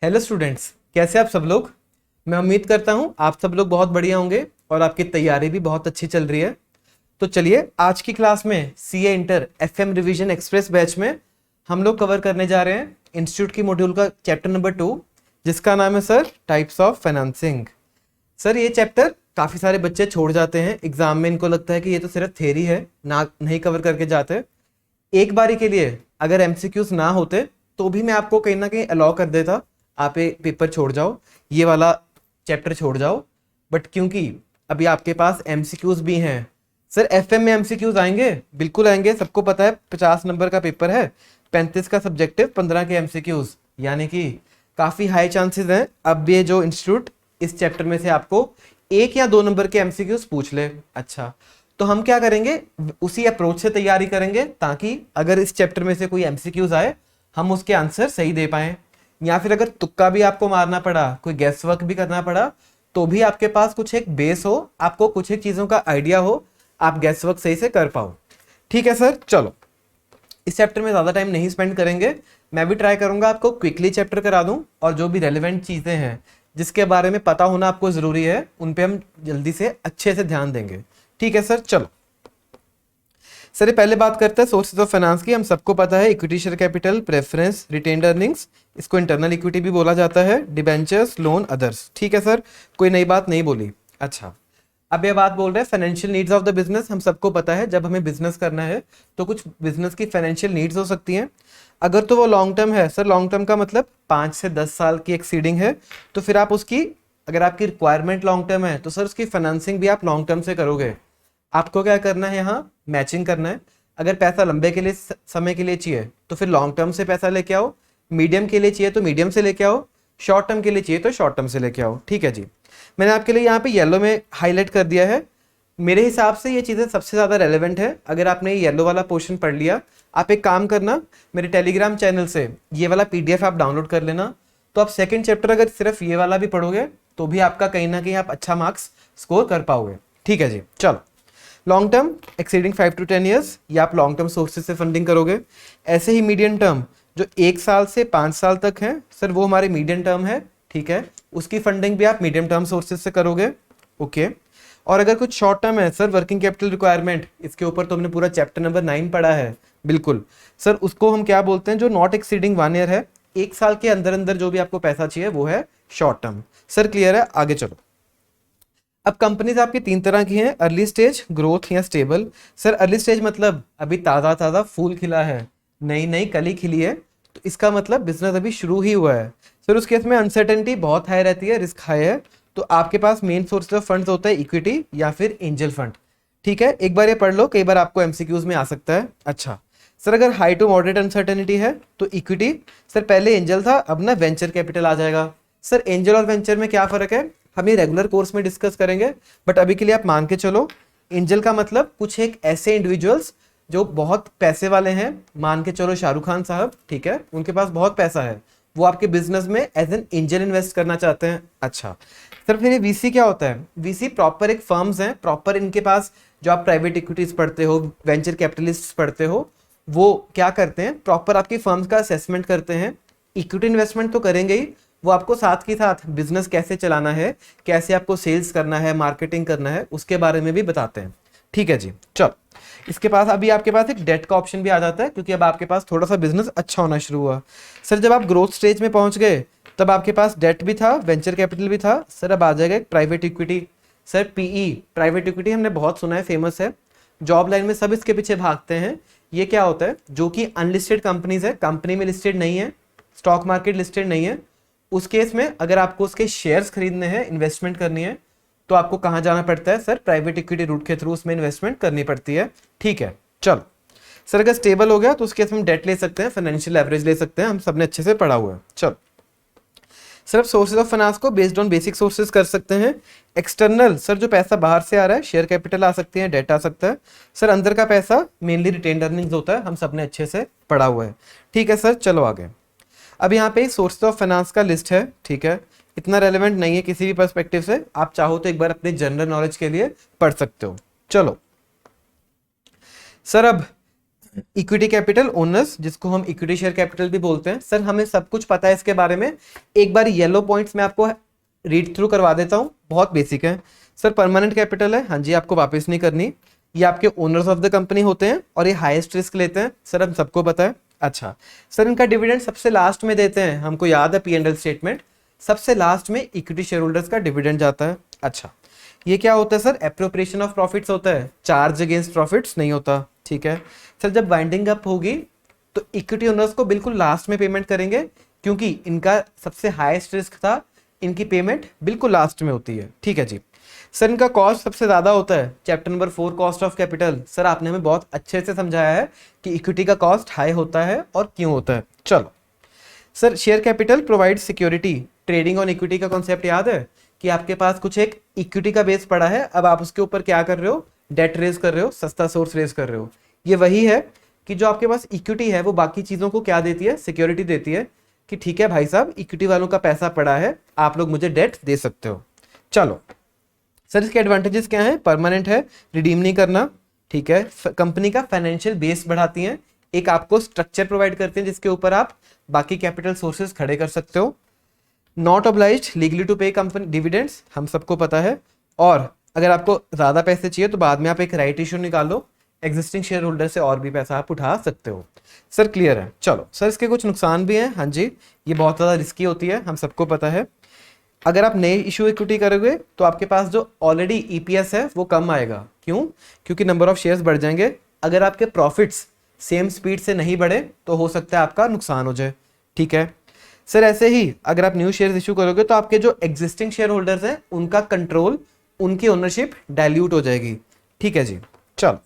Hello students, कैसे आप सब लोग। मैं उम्मीद करता हूं आप सब लोग बहुत बढ़िया होंगे और आपकी तैयारी भी बहुत अच्छी चल रही है। तो चलिए आज की क्लास में CA inter FM revision express batch में हम लोग कवर करने जा रहे हैं इंस्टीट्यूट की मॉड्यूल का चैप्टर नंबर 2, जिसका नाम है sir types of financing. Sir ये चैप्टर काफ़ी सारे बच्चे छोड़ जाते हैं एग्जाम में, इनको लगता है कि ये तो सिर्फ थ्योरी है ना, नहीं कवर करके जाते। एक बारी के लिए अगर एमसीक्यूज ना होते तो भी मैं आपको कहीं ना कहीं अलाउ कर देता, आप ये पेपर छोड़ जाओ, ये वाला चैप्टर छोड़ जाओ। बट क्योंकि अभी आपके पास एमसीक्यूज भी हैं, सर एफएम में एमसीक्यूज आएंगे, बिल्कुल आएंगे, सबको पता है 50 नंबर का पेपर है, 35 का सब्जेक्टिव, 15 के एमसीक्यूज, यानी कि काफ़ी हाई चांसेस हैं अब ये जो इंस्टीट्यूट इस चैप्टर में से आपको 1 या 2 नंबर के एमसीक्यूज पूछ ले। अच्छा, तो हम क्या करेंगे, उसी अप्रोच से तैयारी करेंगे ताकि अगर इस चैप्टर में से कोई एमसीक्यूज आए हम उसके आंसर सही दे पाए, या फिर अगर तुक्का भी आपको मारना पड़ा, कोई गैस वर्क भी करना पड़ा, तो भी आपके पास कुछ एक बेस हो, आपको कुछ एक चीज़ों का आइडिया हो, आप गैस वर्क सही से कर पाओ। ठीक है सर, चलो इस चैप्टर में ज़्यादा टाइम नहीं स्पेंड करेंगे, मैं भी ट्राई करूंगा आपको क्विकली चैप्टर करा दूं और जो भी रेलिवेंट चीज़ें हैं जिसके बारे में पता होना आपको ज़रूरी है उन पे हम जल्दी से अच्छे से ध्यान देंगे। ठीक है सर, चलो सर ये पहले बात करते हैं सोर्सेज ऑफ फाइनेंस की। हम सबको पता है equity share capital, preference, retained earnings, इसको इंटरनल इक्विटी भी बोला जाता है, डिबेंचर्स, लोन, अदर्स। ठीक है सर, कोई नई बात नहीं बोली। अच्छा, अब ये बात बोल रहे हैं financial needs of the business. हम सबको पता है जब हमें बिजनेस करना है तो कुछ बिजनेस की फाइनेंशियल नीड्स हो सकती हैं। अगर तो वो लॉन्ग टर्म है, सर लॉन्ग टर्म का मतलब 5 से 10 साल की एक्सीडिंग है, तो फिर आप उसकी, अगर आपकी रिक्वायरमेंट लॉन्ग टर्म है तो सर उसकी फाइनेंसिंग भी आप लॉन्ग टर्म से करोगे। आपको क्या करना है, यहाँ मैचिंग करना है। अगर पैसा लंबे के लिए समय के लिए चाहिए तो फिर लॉन्ग टर्म से पैसा लेके आओ, मीडियम के लिए चाहिए तो मीडियम से लेके आओ, शॉर्ट टर्म के लिए चाहिए तो शॉर्ट टर्म से लेके आओ। ठीक है जी, मैंने आपके लिए यहाँ पे येलो में हाईलाइट कर दिया है। मेरे हिसाब से ये चीज़ें सबसे ज़्यादा रेलेवेंट है। अगर आपने ये येलो वाला पोर्शन पढ़ लिया, आप एक काम करना, मेरे टेलीग्राम चैनल से ये वाला पीडीएफ आप डाउनलोड कर लेना, तो आप सेकंड चैप्टर अगर सिर्फ ये वाला भी पढ़ोगे तो भी आपका कहीं ना कहीं आप अच्छा मार्क्स स्कोर कर पाओगे। ठीक है जी, चलो long term exceeding 5 to 10 years, ये आप लॉन्ग टर्म सोर्सेज से फंडिंग करोगे। ऐसे ही मीडियम टर्म जो 1 साल से 5 साल तक है, सर वो हमारे मीडियम टर्म है। ठीक है, उसकी फंडिंग भी आप मीडियम टर्म सोर्सेज से करोगे। ओके, और अगर कुछ शॉर्ट टर्म है, सर वर्किंग कैपिटल रिक्वायरमेंट, इसके ऊपर तो हमने पूरा चैप्टर नंबर 9 पढ़ा है। बिल्कुल सर, उसको हम क्या बोलते हैं, जो नॉट एक्सीडिंग 1 ईयर है, 1 साल के अंदर अंदर जो भी आपको पैसा चाहिए वो है शॉर्ट टर्म। सर क्लियर है, आगे चलो। अब कंपनीज आपकी 3 तरह की हैं, अर्ली स्टेज, ग्रोथ या स्टेबल। सर अर्ली स्टेज मतलब अभी ताज़ा ताज़ा फूल खिला है, नई नई कली खिली है, तो इसका मतलब बिजनेस अभी शुरू ही हुआ है। सर उस केस में अनसर्टेनिटी बहुत हाई रहती है, रिस्क हाई है, तो आपके पास मेन सोर्स ऑफ फंड्स होता है इक्विटी या फिर एंजल फंड। ठीक है, एक बार ये पढ़ लो, कई बार आपको एमसीक्यूज में आ सकता है। अच्छा सर, अगर हाई टू मॉडरेट अनसर्टेनिटी है तो इक्विटी, सर पहले एंजल था, अब ना वेंचर कैपिटल आ जाएगा। सर एंजल और वेंचर में क्या फ़र्क है, हम ये रेगुलर कोर्स में डिस्कस करेंगे, बट अभी के लिए आप मान के चलो एंजल का मतलब कुछ एक ऐसे इंडिविजुअल्स जो बहुत पैसे वाले हैं, मान के चलो शाहरुख खान साहब, ठीक है, उनके पास बहुत पैसा है, वो आपके बिजनेस में एज एन एंजल इन्वेस्ट करना चाहते हैं। अच्छा सर, फिर ये वीसी क्या होता है, वीसी प्रॉपर एक फर्म्स हैं, प्रॉपर इनके पास जो आप प्राइवेट इक्विटीज पढ़ते हो, वेंचर कैपिटलिस्ट पढ़ते हो, वो क्या करते हैं, प्रॉपर आपकी फर्म्स का असेसमेंट करते हैं। इक्विटी इन्वेस्टमेंट तो करेंगे ही, वो आपको साथ ही साथ बिजनेस कैसे चलाना है, कैसे आपको सेल्स करना है, मार्केटिंग करना है, उसके बारे में भी बताते हैं। ठीक है जी, चलो इसके पास अभी आपके पास एक डेट का ऑप्शन भी आ जाता है, क्योंकि अब आपके पास थोड़ा सा बिजनेस अच्छा होना शुरू हुआ। सर जब आप ग्रोथ स्टेज में पहुंच गए तब आपके पास डेट भी था, वेंचर कैपिटल भी था, सर अब आ जाएगा एक private equity. Sir PE, private equity हमने बहुत सुना है, फेमस है, जॉब लाइन में सब इसके पीछे भागते हैं। ये क्या होता है, जो कि अनलिस्टेड कंपनीज है, कंपनी में लिस्टेड नहीं है, स्टॉक मार्केट लिस्टेड नहीं है, उस केस में अगर आपको उसके शेयर्स खरीदने हैं, इन्वेस्टमेंट करनी है, तो आपको कहाँ जाना पड़ता है, सर प्राइवेट इक्विटी रूट के थ्रू उसमें इन्वेस्टमेंट करनी पड़ती है। ठीक है, चलो सर अगर स्टेबल हो गया तो उस केस में हम डेट ले सकते हैं, फाइनेंशियल एवरेज ले सकते हैं, हम सबने अच्छे से पढ़ा हुआ है। चलो सर अब सोर्सेज ऑफ फाइनेंस को बेस्ड ऑन बेसिक सोर्सेज कर सकते हैं। एक्सटर्नल, सर जो पैसा बाहर से आ रहा है, शेयर कैपिटल आ सकती है, डेट आ सकता है। सर अंदर का पैसा मेनली रिटेन्ड अर्निंग्स होता है, हम सबने अच्छे से पढ़ा हुआ है। ठीक है सर, चलो आगे। अब यहाँ पे सोर्सेज ऑफ फाइनेंस का लिस्ट है, ठीक है, इतना रेलेवेंट नहीं है किसी भी पर्सपेक्टिव से, आप चाहो तो एक बार अपने जनरल नॉलेज के लिए पढ़ सकते हो। चलो सर अब इक्विटी कैपिटल ओनर्स, जिसको हम इक्विटी शेयर कैपिटल भी बोलते हैं। सर हमें सब कुछ पता है इसके बारे में, एक बार येलो पॉइंट्स में आपको रीड थ्रू करवा देता हूं, बहुत बेसिक है। सर परमानेंट कैपिटल है, हाँ जी, आपको वापस नहीं करनी। ये आपके ओनर्स ऑफ द कंपनी होते हैं और ये हाईएस्ट रिस्क लेते हैं, सर हम सबको पता है। अच्छा सर, इनका डिविडेंड सबसे लास्ट में देते हैं, हमको याद है P&L स्टेटमेंट, सबसे लास्ट में इक्विटी शेयर होल्डर्स का डिविडेंड जाता है। अच्छा ये क्या होता है सर? एप्रोप्रिएशन ऑफ प्रॉफिट्स होता है, चार्ज अगेंस्ट प्रॉफिट्स नहीं होता। ठीक है सर, जब वाइंडिंग अप होगी तो इक्विटी ओनर्स को बिल्कुल लास्ट में पेमेंट करेंगे, क्योंकि इनका सबसे हाईएस्ट रिस्क था, इनकी पेमेंट बिल्कुल लास्ट में होती है। ठीक है जी सर, इनका कॉस्ट सबसे ज्यादा होता है। Chapter number 4 cost of capital, sir आपने हमें बहुत अच्छे से समझाया है कि इक्विटी का कॉस्ट हाई होता है और क्यों होता है। चलो sir, share capital provide security, trading on equity का कॉन्सेप्ट याद है कि आपके पास कुछ एक इक्विटी का बेस पड़ा है, अब आप उसके ऊपर क्या कर रहे हो? डेट रेज कर रहे हो, सस्ता सोर्स रेज कर रहे हो। ये वही है कि जो आपके पास इक्विटी है वो बाकी चीजों को क्या देती है? सिक्योरिटी देती है कि ठीक है भाई साहब, इक्विटी वालों का पैसा पड़ा है, आप लोग मुझे डेट दे सकते हो। चलो सर, इसके एडवांटेजेस क्या है? परमानेंट है, रिडीम नहीं करना। ठीक है, कंपनी का फाइनेंशियल बेस बढ़ाती हैं, एक आपको स्ट्रक्चर प्रोवाइड करते हैं जिसके ऊपर आप बाकी कैपिटल सोर्सेज खड़े कर सकते हो। नॉट ऑब्लाइज्ड लीगली टू पे कंपनी डिविडेंड्स, हम सबको पता है। और अगर आपको ज्यादा पैसे चाहिए तो बाद में आप एक राइट इशू निकालो, एग्जिस्टिंग शेयर होल्डर से और भी पैसा आप उठा सकते हो। सर क्लियर है? चलो सर, इसके कुछ नुकसान भी हैं। हाँ जी, ये बहुत ज्यादा रिस्की होती है, हम सबको पता है। अगर आप नए इशू इक्विटी करोगे तो आपके पास जो ऑलरेडी ईपीएस है वो कम आएगा। क्यों? क्योंकि नंबर ऑफ शेयर्स बढ़ जाएंगे। अगर आपके प्रॉफिट्स सेम स्पीड से नहीं बढ़े तो हो सकता है आपका नुकसान हो जाए। ठीक है सर, ऐसे ही अगर आप न्यू शेयर्स इशू करोगे तो आपके जो एग्जिस्टिंग शेयर होल्डर्स हैं उनका कंट्रोल, उनकी ओनरशिप डाइल्यूट हो जाएगी। ठीक है जी, चलो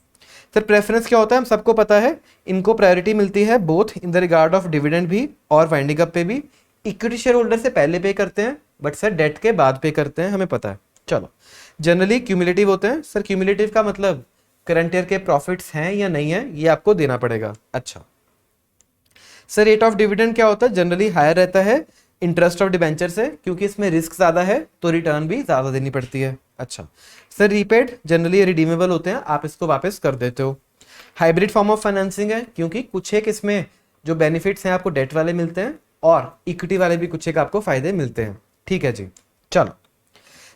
सर, प्रेफरेंस क्या होता है? हम सबको पता है, इनको प्रायोरिटी मिलती है both in the regard of dividend भी और वाइंडिंग अप पे भी। इक्विटी शेयर होल्डर से पहले पे करते हैं, बट सर डेट के बाद पे करते हैं, हमें पता है। चलो जनरली क्यूमुलेटिव होते हैं। सर क्यूमुलेटिव का मतलब करंट ईयर के प्रॉफिट्स हैं या नहीं है, ये आपको देना पड़ेगा। अच्छा सर, रेट ऑफ डिविडेंड क्या होता है? जनरली हायर रहता है इंटरेस्ट ऑफ डिबेंचर से, क्योंकि इसमें रिस्क ज्यादा है तो रिटर्न भी ज्यादा देनी पड़ती है। अच्छा सर, रीपेड जनरली रिडीमेबल होते हैं, आप इसको वापस कर देते हो। हाइब्रिड फॉर्म ऑफ फाइनेंसिंग है, क्योंकि कुछ एक इसमें जो बेनिफिट्स हैं आपको डेट वाले मिलते हैं और इक्विटी वाले भी कुछ एक आपको फायदे मिलते हैं। ठीक है जी, चलो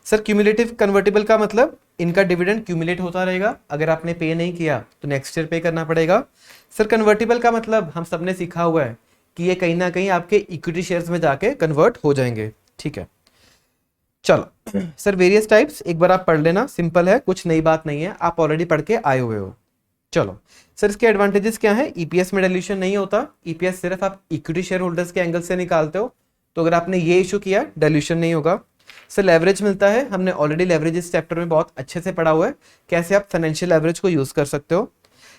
सर, क्यूमुलेटिव कन्वर्टिबल का मतलब इनका डिविडेंड क्यूमुलेट होता रहेगा, अगर आपने पे नहीं किया तो नेक्स्ट ईयर पे करना पड़ेगा। सर कन्वर्टिबल का मतलब हम सबने सीखा हुआ है कि ये कहीं ना कहीं आपके इक्विटी शेयर्स में जाके कन्वर्ट हो जाएंगे। ठीक है चलो सर, वेरियस टाइप्स एक बार आप पढ़ लेना, सिंपल है, कुछ नई बात नहीं है, आप ऑलरेडी पढ़ के आए हुए हो। चलो सर, इसके एडवांटेजेस क्या है? ईपीएस में डाइल्यूशन नहीं होता, ईपीएस सिर्फ आप इक्विटी शेयर होल्डर्स के एंगल से निकालते हो, तो अगर आपने ये इशू किया डाइल्यूशन नहीं होगा। सर लेवरेज मिलता है, हमने ऑलरेडी लेवरेज इस चैप्टर में बहुत अच्छे से पढ़ा हुआ है, कैसे आप फाइनेंशियल लेवरेज को यूज कर सकते हो।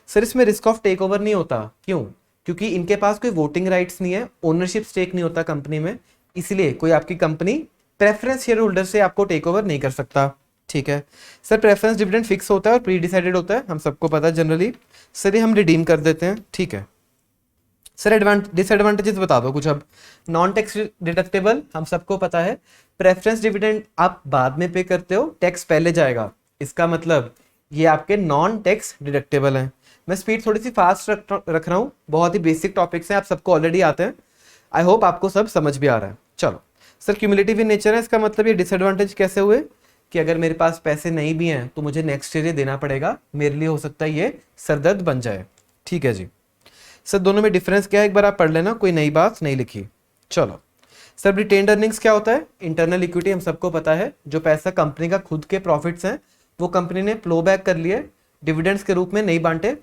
सर इसमें रिस्क ऑफ टेक ओवर नहीं होता, क्यों? क्योंकि इनके पास कोई वोटिंग राइट्स नहीं है, ओनरशिप स्टेक नहीं होता कंपनी में, इसलिए कोई आपकी कंपनी प्रेफरेंस शेयर होल्डर से आपको टेक ओवर नहीं कर सकता। ठीक है सर, प्रेफरेंस डिविडेंड फिक्स होता है और प्री डिसाइडेड होता है, हम सबको पता है जनरली। सर ये हम रिडीम कर देते हैं। ठीक है सर, डिसएडवांटेजेस बता दो कुछ अब। नॉन टैक्स डिडक्टेबल, हम सबको पता है, प्रेफरेंस डिविडेंड आप बाद में पे करते हो, टैक्स पहले जाएगा, इसका मतलब ये आपके नॉन टैक्स डिडक्टेबल हैं। मैं स्पीड थोड़ी सी फास्ट रख रहा हूँ, बहुत ही बेसिक टॉपिक्स हैं, आप सबको ऑलरेडी आते हैं, आई होप आपको सब समझ भी आ रहा है। चलो सर, क्यूमुलेटिव इन नेचर है, इसका मतलब ये डिसएडवांटेज कैसे हुए कि अगर मेरे पास पैसे नहीं भी हैं तो मुझे नेक्स्ट ईयर देना पड़ेगा, मेरे लिए हो सकता है ये सरदर्द बन जाए। ठीक है जी सर, दोनों में डिफरेंस क्या है एक बार आप पढ़ लेना, कोई नई बात नहीं लिखी। चलो सर, रिटेन्ड अर्निंग्स क्या होता है? इंटरनल इक्विटी, हम सबको पता है, जो पैसा कंपनी का खुद के प्रॉफिट्स हैं वो कंपनी ने फ्लो बैक कर लिए, डिविडेंड्स के रूप में नहीं बांटे।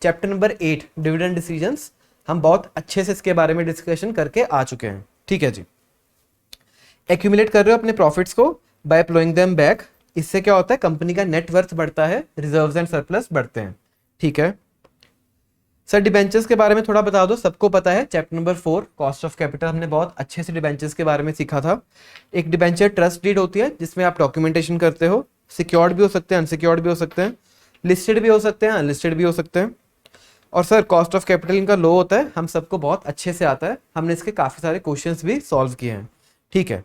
चैप्टर नंबर 8 डिविडेंड डिसीजंस, हम बहुत अच्छे से इसके बारे में डिस्कशन करके आ चुके हैं। ठीक है जी, एक्यूमुलेट कर रहे हो अपने प्रॉफिट्स को बाय प्लोइंग देम बैक, इससे क्या होता है? कंपनी का नेट वर्थ बढ़ता है, रिजर्व्स एंड सरप्लस बढ़ते हैं। ठीक है सर, डिबेंचर्स के बारे में थोड़ा बता दो, सबको पता है chapter number 4 cost of capital, हमने बहुत अच्छे से डिबेंचर्स के बारे में सीखा था। एक डिबेंचर ट्रस्ट डीड होती है जिसमें आप डॉक्यूमेंटेशन करते हो, सिक्योर्ड भी हो सकते हैं, अनसिक्योर्ड भी हो सकते हैं, लिस्टेड भी हो सकते हैं, अनलिस्टेड भी हो सकते हैं। और सर कॉस्ट ऑफ कैपिटल इनका लो होता है, हम सबको बहुत अच्छे से आता है, हमने इसके काफी सारे क्वेश्चंस भी सॉल्व किए हैं। ठीक है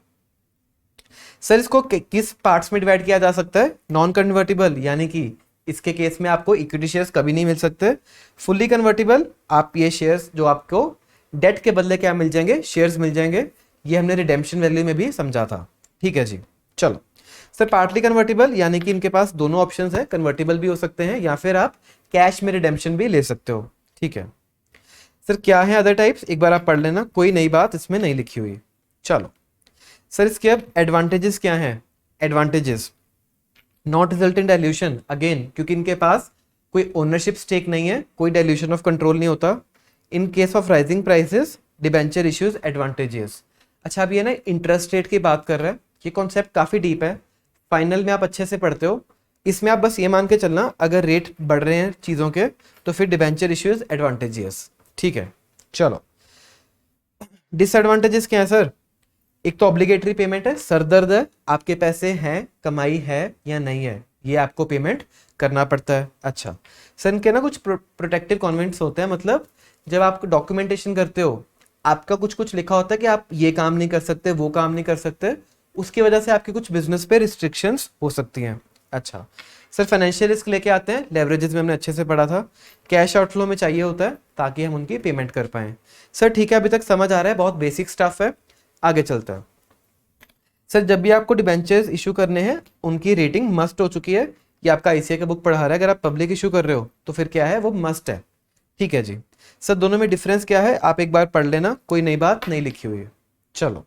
सर, इसको किस पार्ट्स में डिवाइड किया जा सकता है? नॉन कन्वर्टिबल यानी कि इसके केस में आपको इक्विटी शेयर्स कभी नहीं मिल सकते। फुल्ली कन्वर्टिबल, आप ये शेयर्स जो आपको डेट के बदले क्या मिल जाएंगे, शेयर्स मिल जाएंगे। ये हमने रिडेम्पशन वैल्यू में भी समझा था। ठीक है जी, चलो सर पार्टली कन्वर्टिबल यानी कि इनके पास दोनों ऑप्शंस है, कन्वर्टिबल भी हो सकते हैं या फिर आप कैश में रिडेम्पशन भी ले सकते हो। ठीक है सर, क्या है अदर टाइप्स, एक बार आप पढ़ लेना, कोई नई बात इसमें नहीं लिखी हुई। चलो सर, इसके अब एडवांटेजेस क्या हैं। Advantages, not result in dilution, again क्योंकि इनके पास कोई ओनरशिप स्टेक नहीं है, कोई डाइल्यूशन ऑफ कंट्रोल नहीं होता। In case of rising prices debenture issues advantages. अच्छा, अब ये ना इंटरेस्ट रेट की बात कर रहा है, ये कॉन्सेप्ट काफ़ी डीप है, फाइनल में आप अच्छे से पढ़ते हो। इसमें आप बस ये मान के चलना, अगर रेट बढ़ रहे हैं चीज़ों के तो फिर डिबेंचर इश्यूज एडवांटेजेस। ठीक है, चलो डिसएडवांटेजेस क्या है सर। एक तो ऑब्लिगेटरी पेमेंट है, सरदर्द है, आपके पैसे हैं, कमाई है या नहीं है, ये आपको पेमेंट करना पड़ता है। अच्छा सर, इनके ना कुछ प्रोटेक्टिव कॉन्वेंट्स होते हैं, मतलब जब आप डॉक्यूमेंटेशन करते हो आपका कुछ कुछ लिखा होता है कि आप ये काम नहीं कर सकते, वो काम नहीं कर सकते, उसकी वजह से आपके कुछ बिजनेस पे रिस्ट्रिक्शंस हो सकती हैं। अच्छा सर, फाइनेंशियल रिस्क लेके आते हैं, लेवरेजेस में हमने अच्छे से पढ़ा था। कैश आउटफ्लो में चाहिए होता है ताकि हम उनकी पेमेंट कर पाएं। सर ठीक है, अभी तक समझ आ रहा है, बहुत बेसिक स्टफ है, आगे चलता है। सर जब भी आपको डिबेंचर्स इशू करने हैं उनकी रेटिंग मस्ट हो चुकी है, ये आपका आईसीए का बुक पढ़ा रहा है। अगर आप पब्लिक इशू कर रहे हो तो फिर क्या है, वो मस्ट है। ठीक है जी सर, दोनों में डिफरेंस क्या है आप एक बार पढ़ लेना, कोई नई बात नहीं लिखी हुई है। चलो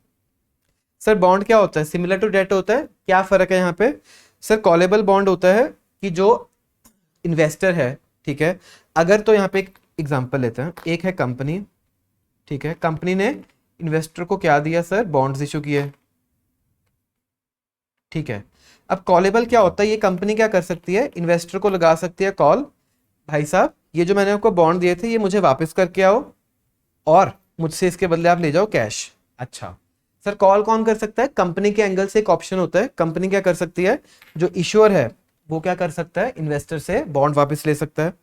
सर, बॉन्ड क्या होता है, सिमिलर टू डेट होता है, क्या फर्क है यहाँ पे। सर कॉलेबल बॉन्ड होता है कि जो इन्वेस्टर है, ठीक है, अगर तो यहाँ पे एक एग्जांपल लेते हैं, एक है कंपनी, ठीक है, कंपनी ने इन्वेस्टर को क्या दिया सर, बॉन्ड्स इशू किए। ठीक है, अब कॉलेबल क्या होता है, ये कंपनी क्या कर सकती है, इन्वेस्टर को लगा सकती है कॉल, भाई साहब ये जो मैंने आपको बॉन्ड दिए थे ये मुझे वापस करके आओ और मुझसे इसके बदले आप ले जाओ कैश। अच्छा सर, कॉल कौन कर सकता है, कंपनी के एंगल से एक ऑप्शन होता है, कंपनी क्या कर सकती है, जो इश्योर है वो क्या कर सकता है, इन्वेस्टर से बॉन्ड वापस ले सकता है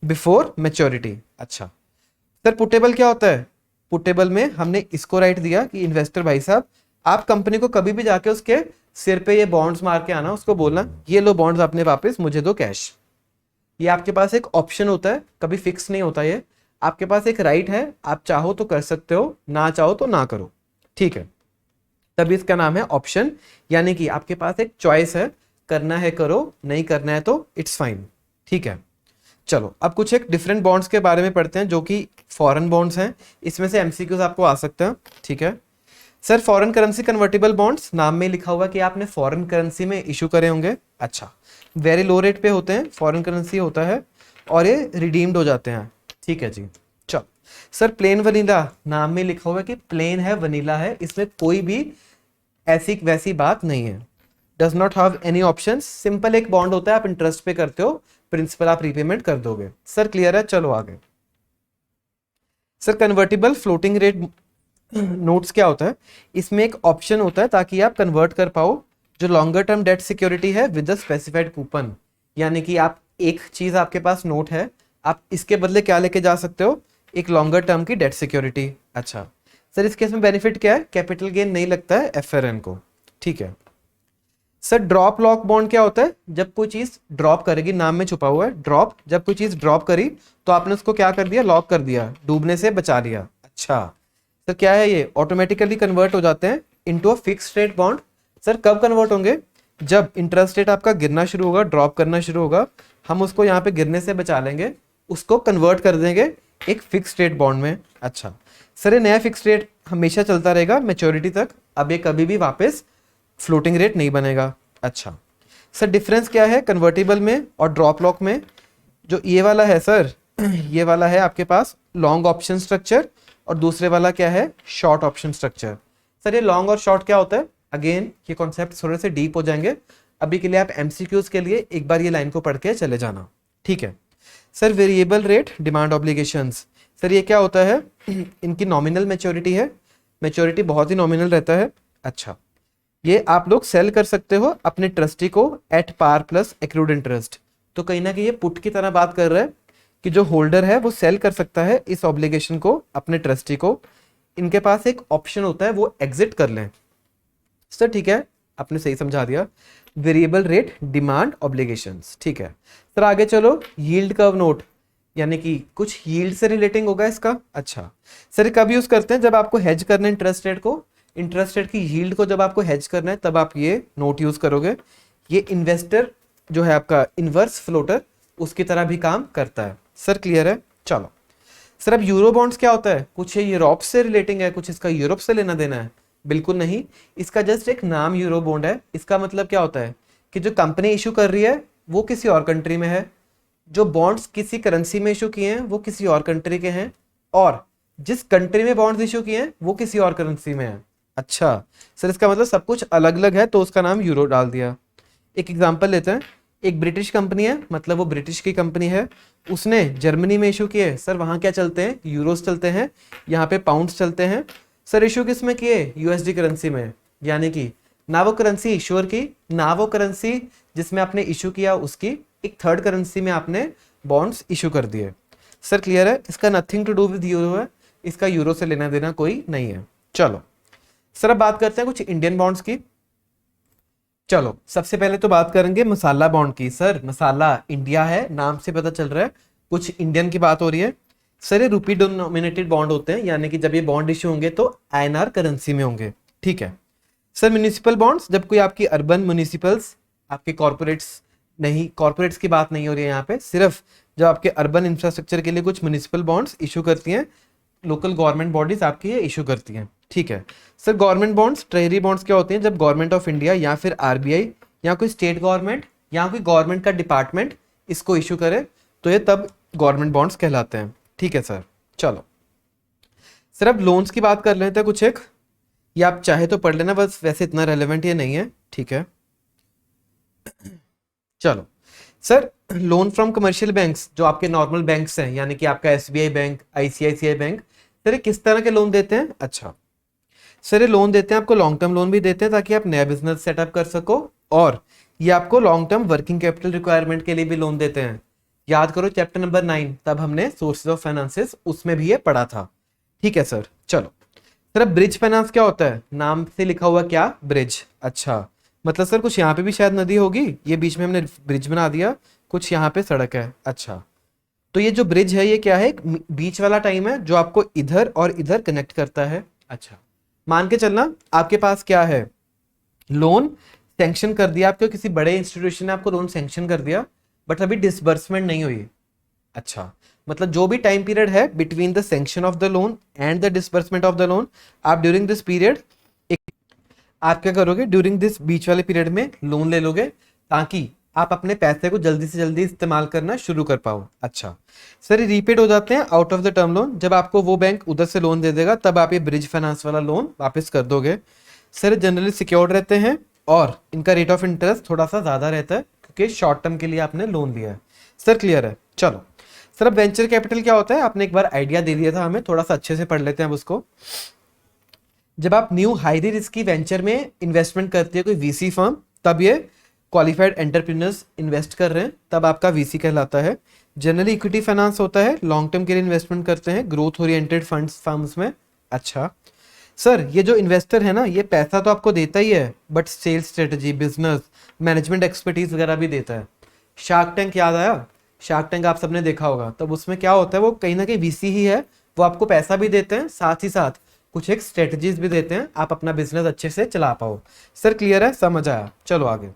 बिफोर मैच्योरिटी। अच्छा सर, पुटेबल क्या होता है, पुटेबल में हमने इसको राइट दिया कि इन्वेस्टर भाई साहब आप कंपनी को कभी भी जाके उसके सिर पे ये बॉन्ड्स मार के आना, उसको बोलना ये लो बॉन्ड्स अपने वापस, मुझे दो कैश। ये आपके पास एक ऑप्शन होता है, कभी फिक्स नहीं होता, ये आपके पास एक राइट है, आप चाहो तो कर सकते हो, ना चाहो तो ना करो। ठीक है, तभी इसका नाम है ऑप्शन, यानी कि आपके पास एक चॉइस है, करना है करो, नहीं करना है तो इट्स फाइन। ठीक है, चलो अब कुछ एक डिफरेंट बॉन्ड्स के बारे में पढ़ते हैं जो कि फॉरेन बॉन्ड्स हैं, इसमें से एमसीक्यूज आपको आ सकते हैं। ठीक है sir, foreign currency convertible bonds, नाम में लिखा हुआ कि आपने फॉरेन करेंसी में इशू करे होंगे। अच्छा, वेरी लो रेट पे होते हैं, फॉरेन करेंसी होता है और ये रिडीम्ड हो जाते हैं। ठीक है जी, चलो सर, प्लेन वनीला, नाम में लिखा हुआ है कि प्लेन है, वनीला है, इसमें कोई भी ऐसी वैसी बात नहीं है, does not have any option, simple एक बॉन्ड होता है, आप इंटरेस्ट पे करते हो, प्रिंसिपल आप रीपेमेंट कर दोगे। सर क्लियर है, चलो आगे। Sir convertible floating rate notes क्या होता है, इसमें एक ऑप्शन होता है ताकि आप कन्वर्ट कर पाओ जो लॉन्गर टर्म डेट सिक्योरिटी है विद द स्पेसिफाइड कूपन, यानी कि आप एक चीज आपके पास नोट है, आप इसके बदले क्या लेके जा सकते हो, एक लॉन्गर टर्म की डेट सिक्योरिटी। अच्छा सर, इस केस में बेनिफिट क्या है, कैपिटल गेन नहीं लगता है एफआरएन को। ठीक है सर, ड्रॉप लॉक बॉन्ड क्या होता है, जब कोई चीज ड्रॉप करेगी, नाम में छुपा हुआ है ड्रॉप, जब कोई चीज ड्रॉप करी तो आपने उसको क्या कर दिया, लॉक कर दिया, डूबने से बचा लिया। अच्छा सर, क्या है ये, ऑटोमेटिकली कन्वर्ट हो जाते हैं into a fixed rate bond. Sir कब कन्वर्ट होंगे, जब इंटरेस्ट रेट आपका गिरना शुरू होगा, ड्रॉप करना शुरू होगा, हम उसको यहाँ पे गिरने से बचा लेंगे, उसको कन्वर्ट कर देंगे एक फिक्स्ड रेट बॉन्ड में। अच्छा सर, ये नया फिक्स्ड रेट हमेशा चलता रहेगा मैच्योरिटी तक, अब ये कभी भी वापस फ्लोटिंग रेट नहीं बनेगा। अच्छा सर, डिफरेंस क्या है कन्वर्टिबल में और ड्रॉप लॉक में, जो ये वाला है सर ये वाला है आपके पास लॉन्ग ऑप्शन स्ट्रक्चर और दूसरे वाला क्या है, शॉर्ट ऑप्शन स्ट्रक्चर। सर ये लॉन्ग और शॉर्ट क्या होता है, अगेन ये कॉन्सेप्ट थोड़े से डीप हो जाएंगे, अभी के लिए आप एमसीक्यूज के लिए एक बार ये लाइन को पढ़ के चले जाना। ठीक है sir, variable rate demand obligations, sir ये क्या होता है, इनकी नॉमिनल मैच्योरिटी है, मैच्योरिटी बहुत ही नॉमिनल रहता है। अच्छा, ये आप लोग सेल कर सकते हो अपने ट्रस्टी को at par plus accrued interest, तो कहीं ना कहीं ये पुट की तरह बात कर रहा है कि जो होल्डर है वो सेल कर सकता है इस ऑब्लिगेशन को अपने ट्रस्टी को, इनके पास एक ऑप्शन होता है वो एग्जिट कर लें। सर ठीक है, आपने सही समझा दिया, वेरिएबल रेट डिमांड ऑब्लिगेशंस, ठीक है सर। आगे चलो, यील्ड कर्व नोट, यानी कि कुछ यील्ड से रिलेटिंग होगा इसका। अच्छा सर, कब यूज करते हैं? जब आपको हेज करना है इंटरेस्ट रेट को, इंटरेस्ट रेट की यील्ड को जब आपको हेज करना है तब आप ये नोट यूज करोगे। ये इन्वेस्टर जो है आपका इनवर्स फ्लोटर, उसकी तरह भी काम करता है सर। क्लियर है? चलो सर, अब यूरो बॉन्ड्स क्या होता है? कुछ ये यूरोप से रिलेटिंग है, कुछ इसका यूरोप से लेना देना है? बिल्कुल नहीं, इसका जस्ट एक नाम यूरो बॉन्ड है। इसका मतलब क्या होता है कि जो कंपनी इशू कर रही है वो किसी और कंट्री में है, जो बॉन्ड्स किसी करेंसी में इशू किए हैं वो किसी और कंट्री के हैं, और जिस कंट्री में बॉन्ड्स इशू किए हैं वो किसी और करेंसी में है। अच्छा सर, इसका मतलब सब कुछ अलग अलग है तो उसका नाम यूरो डाल दिया। एक एग्जांपल लेते हैं, एक ब्रिटिश कंपनी है, मतलब वो ब्रिटिश की कंपनी है, उसने जर्मनी में इशू किए, सर वहां क्या चलते हैं? यूरोस चलते हैं, यहाँ पे पाउंड्स चलते हैं। सर इशू किस में किए? यूएसडी करेंसी में, यानी कि ना वो करेंसी इशूअर की, ना वो करेंसी जिसमें आपने इशू किया उसकी, एक थर्ड करेंसी में आपने बॉन्ड्स इशू कर दिए। सर क्लियर है? इसका nothing to do with euro है, इसका यूरो से लेना देना कोई नहीं है। चलो सर, अब बात करते हैं कुछ इंडियन बॉन्ड्स की। चलो सबसे पहले तो बात करेंगे मसाला बॉन्ड की। सर मसाला इंडिया है, नाम से पता चल रहा है कुछ इंडियन की बात हो रही है। सर ये रूपी डोमिनेटेड बॉन्ड होते हैं, यानी कि जब ये बॉन्ड इश्यू होंगे तो आईएनआर करेंसी में होंगे, ठीक है। सर म्यूनिसिपल बॉन्ड्स, जब कोई आपकी अर्बन म्यूनिसिपल्स, आपके कॉर्पोरेट्स नहीं, कॉर्पोरेट्स की बात नहीं हो रही है यहाँ पे, सिर्फ जब आपके अर्बन इंफ्रास्ट्रक्चर के लिए कुछ म्यूनिसिपल बॉन्ड्स इशू करती हैं, लोकल गवर्नमेंट बॉडीज आपकी ये इशू करती हैं, ठीक है। Sir government bonds, treasury bonds क्या होते हैं? जब गवर्नमेंट ऑफ इंडिया या फिर आरबीआई या कोई स्टेट गवर्नमेंट या कोई गवर्नमेंट का डिपार्टमेंट इसको इशू करे तो ये तब गवर्नमेंट बॉन्ड्स कहलाते हैं, ठीक है सर। चलो सर, अब लोन्स की बात कर लेते हैं कुछ एक, ये आप चाहे तो पढ़ लेना, बस वैसे इतना रेलेवेंट ये नहीं है, ठीक है। चलो sir, loan from commercial banks, जो आपके नॉर्मल बैंक्स हैं, यानी कि आपका SBI bank, ICICI bank, sir ये किस तरह के लोन देते हैं? अच्छा सर, ये लोन देते हैं आपको, लॉन्ग टर्म लोन भी देते हैं ताकि आप नया बिजनेस सेटअप कर सको, और ये आपको long term working capital requirement के लिए भी लोन देते हैं। याद करो चैप्टर नंबर 9, तब हमने सोर्सेज ऑफ फाइनेंसेस उसमें भी ये पढ़ा था, ठीक है सर। चलो सर, अब ब्रिज फाइनेंस क्या होता है? नाम से लिखा हुआ क्या? ब्रिज। अच्छा मतलब सर कुछ यहाँ पे भी शायद नदी होगी, ये बीच में हमने ब्रिज बना दिया, कुछ यहाँ पे सड़क है। अच्छा तो ये जो ब्रिज है ये क्या है? बीच वाला टाइम है जो आपको इधर और इधर कनेक्ट करता है। अच्छा मान के चलना आपके पास क्या है, लोन सैंक्शन कर दिया, आपको किसी बड़े इंस्टीट्यूशन ने आपको लोन सैंक्शन कर दिया, बट अभी डिसबर्समेंट नहीं हुई। अच्छा मतलब जो भी टाइम पीरियड है between the sanction of the loan and the disbursement of the loan, आप ड्यूरिंग दिस पीरियड आप क्या करोगे? ड्यूरिंग दिस बीच वाले पीरियड में लोन ले लोगे ताकि आप अपने पैसे को जल्दी से जल्दी इस्तेमाल करना शुरू कर पाओ। अच्छा सर, ये रीपेड हो जाते हैं out of the term loan, जब आपको वो बैंक उधर से लोन दे देगा तब आप ये ब्रिज फाइनेंस वाला लोन वापस कर दोगे। सर जनरली सिक्योर्ड रहते हैं और इनका रेट ऑफ इंटरेस्ट थोड़ा सा ज्यादा रहता है क्योंकि शॉर्ट टर्म के लिए आपने लोन लिया है। सर क्लियर है? चलो सर, अब वेंचर कैपिटल क्या होता है? आपने एक बार आइडिया दे दिया था हमें, थोड़ा सा अच्छे से पढ़ लेते हैं अब उसको। जब आप न्यू हाईली रिस्की वेंचर में इन्वेस्टमेंट करती है कोई वीसी फर्म, तब ये क्वालिफाइड एंटरप्रेन्योर्स इन्वेस्ट कर रहे हैं, तब आपका वीसी कहलाता है। जनरली इक्विटी फाइनेंस होता है, लॉन्ग टर्म के लिए इन्वेस्टमेंट करते हैं ग्रोथ ओरिएंटेड फंड्स फर्म्स में। अच्छा सर, ये जो इन्वेस्टर है ना, ये पैसा तो आपको देता ही है, but sales strategy, business management expertise वगैरह भी देता है। शार्क टैंक याद आया? शार्क टैंक आप सबने देखा होगा, तब उसमें क्या होता है, वो कहीं ना कहीं वीसी ही है, वो आपको पैसा भी देते हैं, साथ ही साथ कुछ एक स्ट्रेटजीज भी देते हैं, आप अपना बिजनेस अच्छे से चला पाओ। सर क्लियर है? समझ आया? चलो आगे।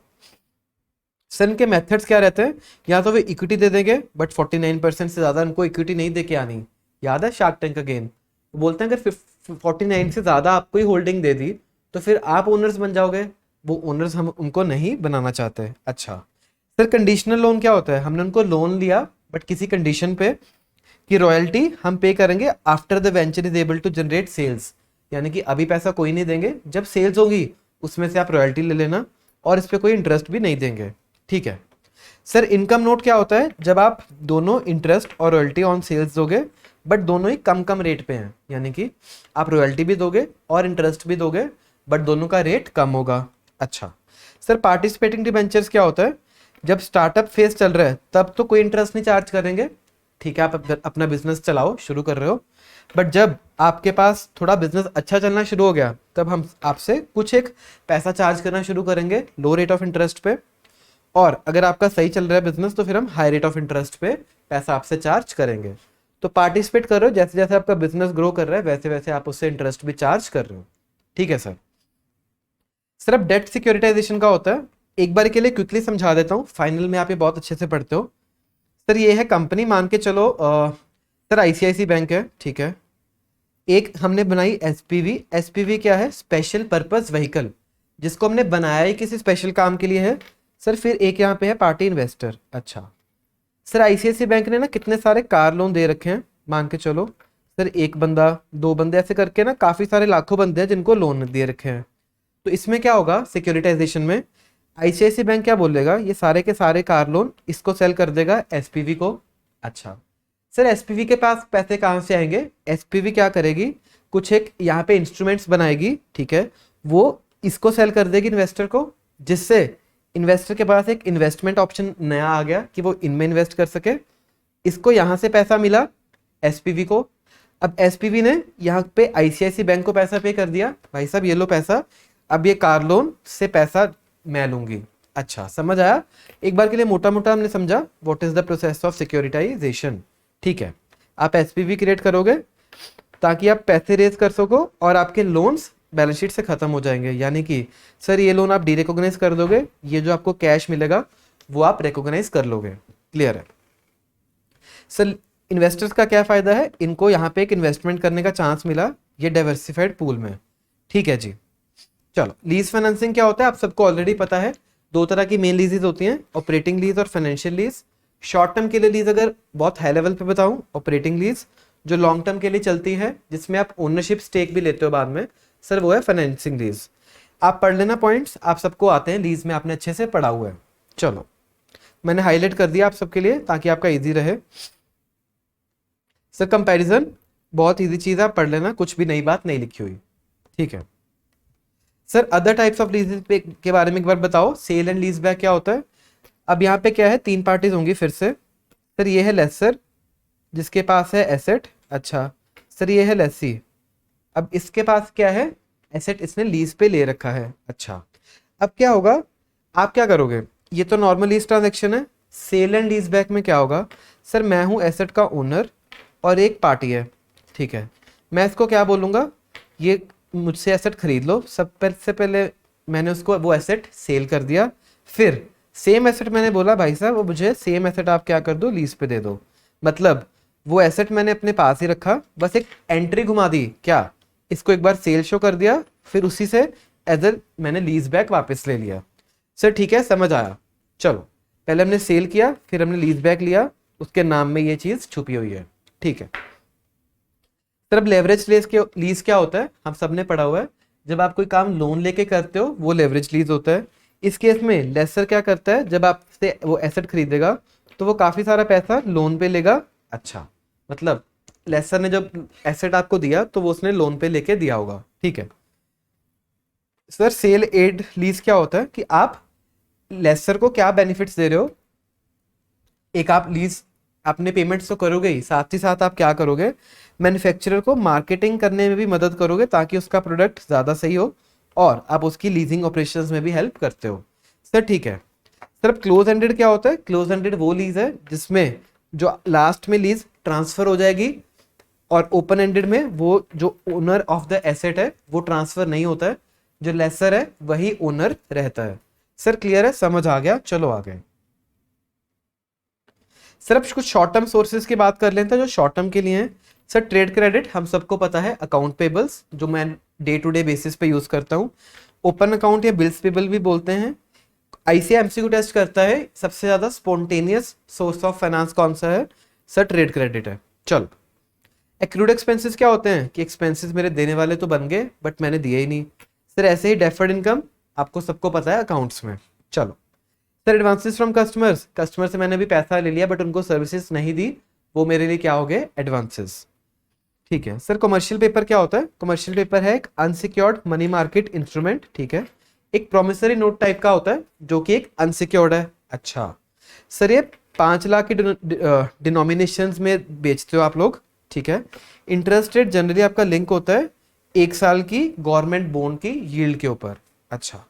सर इनके मेथड्स क्या रहते हैं? या तो वे इक्विटी दे देंगे, बट 49% से ज्यादा उनको इक्विटी नहीं दे के आनी। याद है शार्क टैंक का गेम? बोलते हैं अगर 49 से ज्यादा आपको ही होल्डिंग दे दी तो फिर आप ओनर्स बन जाओगे, वो ओनर्स हम उनको नहीं बनाना चाहते। अच्छा सर, कंडीशनल लोन क्या होता है? हमने उनको लोन लिया बट किसी कंडीशन पे कि रॉयल्टी हम पे करेंगे after the venture is able to generate sales, यानी कि अभी पैसा कोई नहीं देंगे, जब सेल्स होगी उसमें से आप रॉयल्टी ले लेना, और इस पे कोई इंटरेस्ट भी नहीं देंगे, ठीक है। सर इनकम नोट क्या होता है? जब आप दोनों इंटरेस्ट और रॉयल्टी ऑन सेल्स दोगे, बट दोनों ही कम कम रेट पे हैं, यानी कि आप रॉयल्टी भी दोगे और इंटरेस्ट भी दोगे, बट दोनों का रेट कम होगा। अच्छा सर, पार्टिसिपेटिंग डिबेंचर्स क्या होता है? जब स्टार्टअप फेज चल रहा है तब तो कोई इंटरेस्ट नहीं चार्ज करेंगे, ठीक है, आप अपना बिजनेस चलाओ, शुरू कर रहे हो, बट जब आपके पास थोड़ा बिजनेस अच्छा चलना शुरू हो गया तब हम आपसे कुछ एक पैसा चार्ज करना शुरू करेंगे लो रेट ऑफ इंटरेस्ट पे, और अगर आपका सही चल रहा है बिजनेस तो फिर हम हाई रेट ऑफ इंटरेस्ट पे पैसा आपसे चार्ज करेंगे। तो पार्टिसिपेट कर रहे हो, जैसे जैसे आपका बिजनेस ग्रो कर रहा है वैसे वैसे आप उससे इंटरेस्ट भी चार्ज कर रहे हो। ठीक है सर। सर अब डेट सिक्योरिटाइजेशन का होता है, एक बार के लिए क्विकली समझा देता हूँ, फाइनल में आप ये बहुत अच्छे से पढ़ते हो। सर ये है कंपनी, मान के चलो सर आईसीआईसी बैंक है, ठीक है। एक हमने बनाई एसपीवी। एसपीवी क्या है? स्पेशल पर्पस व्हीकल, जिसको हमने बनाया ही किसी स्पेशल काम के लिए है। सर फिर एक यहाँ पे है पार्टी इन्वेस्टर। अच्छा सर आईसीआईसी बैंक ने ना कितने सारे कार लोन दे रखे हैं, मान के चलो सर एक बंदा, दो बंदे, ऐसे करके ना काफी सारे लाखों बंदे हैं जिनको लोन दे रखे हैं। तो इसमें क्या होगा सिक्योरिटाइजेशन में, आईसीआईसी बैंक क्या बोलेगा, ये सारे के सारे कार लोन इसको सेल कर देगा एसपीवी को। अच्छा सर एसपीवी के पास पैसे कहाँ से आएंगे? एसपीवी क्या करेगी, कुछ एक यहाँ पे इंस्ट्रूमेंट्स बनाएगी, ठीक है, वो इसको सेल कर देगी इन्वेस्टर को, जिससे इन्वेस्टर के पास एक इन्वेस्टमेंट ऑप्शन नया आ गया कि वो इनमें इन्वेस्ट कर सके। इसको यहाँ से पैसा मिला एसपीवी को। अब एसपीवी ने यहाँ पे आईसीआईसी बैंक को पैसा पे कर दिया, भाई साहब ये लो पैसा, अब ये कार लोन से पैसा मैं लूंगी। अच्छा समझ आया? एक बार के लिए मोटा मोटा हमने समझा what is the process of securitization. ठीक है, आप एसपीवी क्रिएट करोगे ताकि आप पैसे रेज कर सको और आपके लोन्स बैलेंस शीट से खत्म हो जाएंगे, यानी कि सर ये लोन आप डी रिकॉग्नाइज कर दोगे, ये जो आपको कैश मिलेगा वो आप रिकॉग्नाइज कर लोगे। क्लियर है? सर इन्वेस्टर्स का क्या फायदा है, इनको यहाँ पे एक इन्वेस्टमेंट करने का चांस मिला ये डाइवर्सिफाइड पूल में। ठीक है जी। चलो लीज फाइनेंसिंग क्या होता है आप सबको ऑलरेडी पता है, दो तरह की मेन लीजेज होती हैं, ऑपरेटिंग लीज और फाइनेंशियल लीज। शॉर्ट टर्म के लिए लीज अगर बहुत हाई लेवल पे बताऊं, ऑपरेटिंग लीज। जो लॉन्ग टर्म के लिए चलती है जिसमें आप ओनरशिप स्टेक भी लेते हो बाद में, सर वो है फाइनेंसिंग लीज। आप पढ़ लेना पॉइंट्स, आप सबको आते हैं, लीज में आपने अच्छे से पढ़ा हुआ है। चलो मैंने हाईलाइट कर दिया आप सबके लिए ताकि आपका इजी रहे। सर कंपैरिजन बहुत इजी चीज है, आप पढ़ लेना, कुछ भी नई बात नहीं लिखी हुई। ठीक है सर अदर टाइप्स ऑफ लीजेस के बारे में एक बार बताओ। सेल एंड लीज बैक क्या होता है? अब यहाँ पे क्या है, तीन पार्टीज होंगी फिर से। सर ये है लेसर जिसके पास है एसेट। अच्छा सर ये है लेसी, अब इसके पास क्या है, एसेट इसने लीज पे ले रखा है। अच्छा अब क्या होगा, आप क्या करोगे, ये तो नॉर्मल लीज ट्रांजेक्शन है। सेल एंड लीज बैक में क्या होगा, सर मैं हूं एसेट का ओनर और एक पार्टी है, ठीक है, मैं इसको क्या बोलूंगा, ये मुझसे एसेट खरीद लो। से पहले मैंने उसको वो एसेट सेल कर दिया, फिर सेम एसेट मैंने बोला भाई साहब वो मुझे सेम एसेट आप क्या कर दो, लीज पे दे दो। मतलब वो एसेट मैंने अपने पास ही रखा, बस एक एंट्री घुमा दी, क्या इसको एक बार सेल शो कर दिया, फिर उसी से एज ए मैंने लीज बैक वापस ले लिया। सर ठीक है समझ आया? चलो पहले हमने सेल किया फिर हमने लीज बैक लिया, उसके नाम में ये चीज छुपी हुई है। ठीक है सर अब लेवरेज लीज क्या होता है, हम सब ने पढ़ा हुआ है, जब आप कोई काम लोन लेके करते हो वो लेवरेज लीज होता है। इस केस में लेसर क्या करता है, जब आपसे वो एसेट खरीदेगा तो वो काफी सारा पैसा लोन पे लेगा। अच्छा मतलब लेसर ने जब एसेट आपको दिया तो वो उसने लोन पे लेके दिया होगा। ठीक है सर सेल एड लीज क्या होता है कि आप लेसर को क्या बेनिफिट्स दे रहे हो, एक आप लीज अपने पेमेंट्स तो करोगे ही साथ आप क्या करोगे, मैन्युफैक्चरर को मार्केटिंग करने में भी मदद करोगे ताकि उसका प्रोडक्ट ज़्यादा सही हो, और आप उसकी लीजिंग ऑपरेशंस में भी हेल्प करते हो। सर ठीक है सर अब क्लोज एंडेड क्या होता है? क्लोज एंडेड वो लीज है जिसमें जो लास्ट में लीज ट्रांसफर हो जाएगी, और ओपन एंडेड में वो जो ओनर ऑफ द एसेट है वो ट्रांसफर नहीं होता है, जो लेसर है वही ओनर रहता है। सर क्लियर है, समझ आ गया? चलो आगे। सर अब कुछ शॉर्ट टर्म सोर्सेज की बात कर लेते हैं जो शॉर्ट टर्म के लिए हैं। सर ट्रेड क्रेडिट हम सबको पता है, अकाउंट पेबल्स जो मैं डे टू डे बेसिस पे यूज करता हूँ, ओपन अकाउंट या बिल्स पेबल भी बोलते हैं। आईसीआई एमसीक्यू टेस्ट करता है सबसे ज्यादा स्पॉन्टेनियस सोर्स ऑफ फाइनेंस कौन सा है, सर ट्रेड क्रेडिट है। चल एक्रूड एक्सपेंसेस क्या होते हैं कि एक्सपेंसेस मेरे देने वाले तो बन गए बट मैंने दिए ही नहीं। सर ऐसे ही डेफर्ड इनकम आपको सबको पता है अकाउंट्स में। चलो sir advances from customers, customer से मैंने भी पैसा ले लिया बट उनको सर्विसेज नहीं दी, वो मेरे लिए क्या हो गए, एडवांसेस। ठीक है सर कमर्शियल पेपर क्या होता है? कमर्शियल पेपर है एक अनसिक्योर्ड मनी मार्केट इंस्ट्रूमेंट, ठीक है, एक प्रोमिसरी नोट टाइप का होता है जो कि एक अनसिक्योर्ड है। अच्छा सर ये 5 लाख की डिनोमिनेशंस में बेचते हो आप लोग, ठीक है। इंटरेस्ट रेट जनरली आपका लिंक होता है 1 साल की गवर्नमेंट बॉन्ड की यील्ड के ऊपर। अच्छा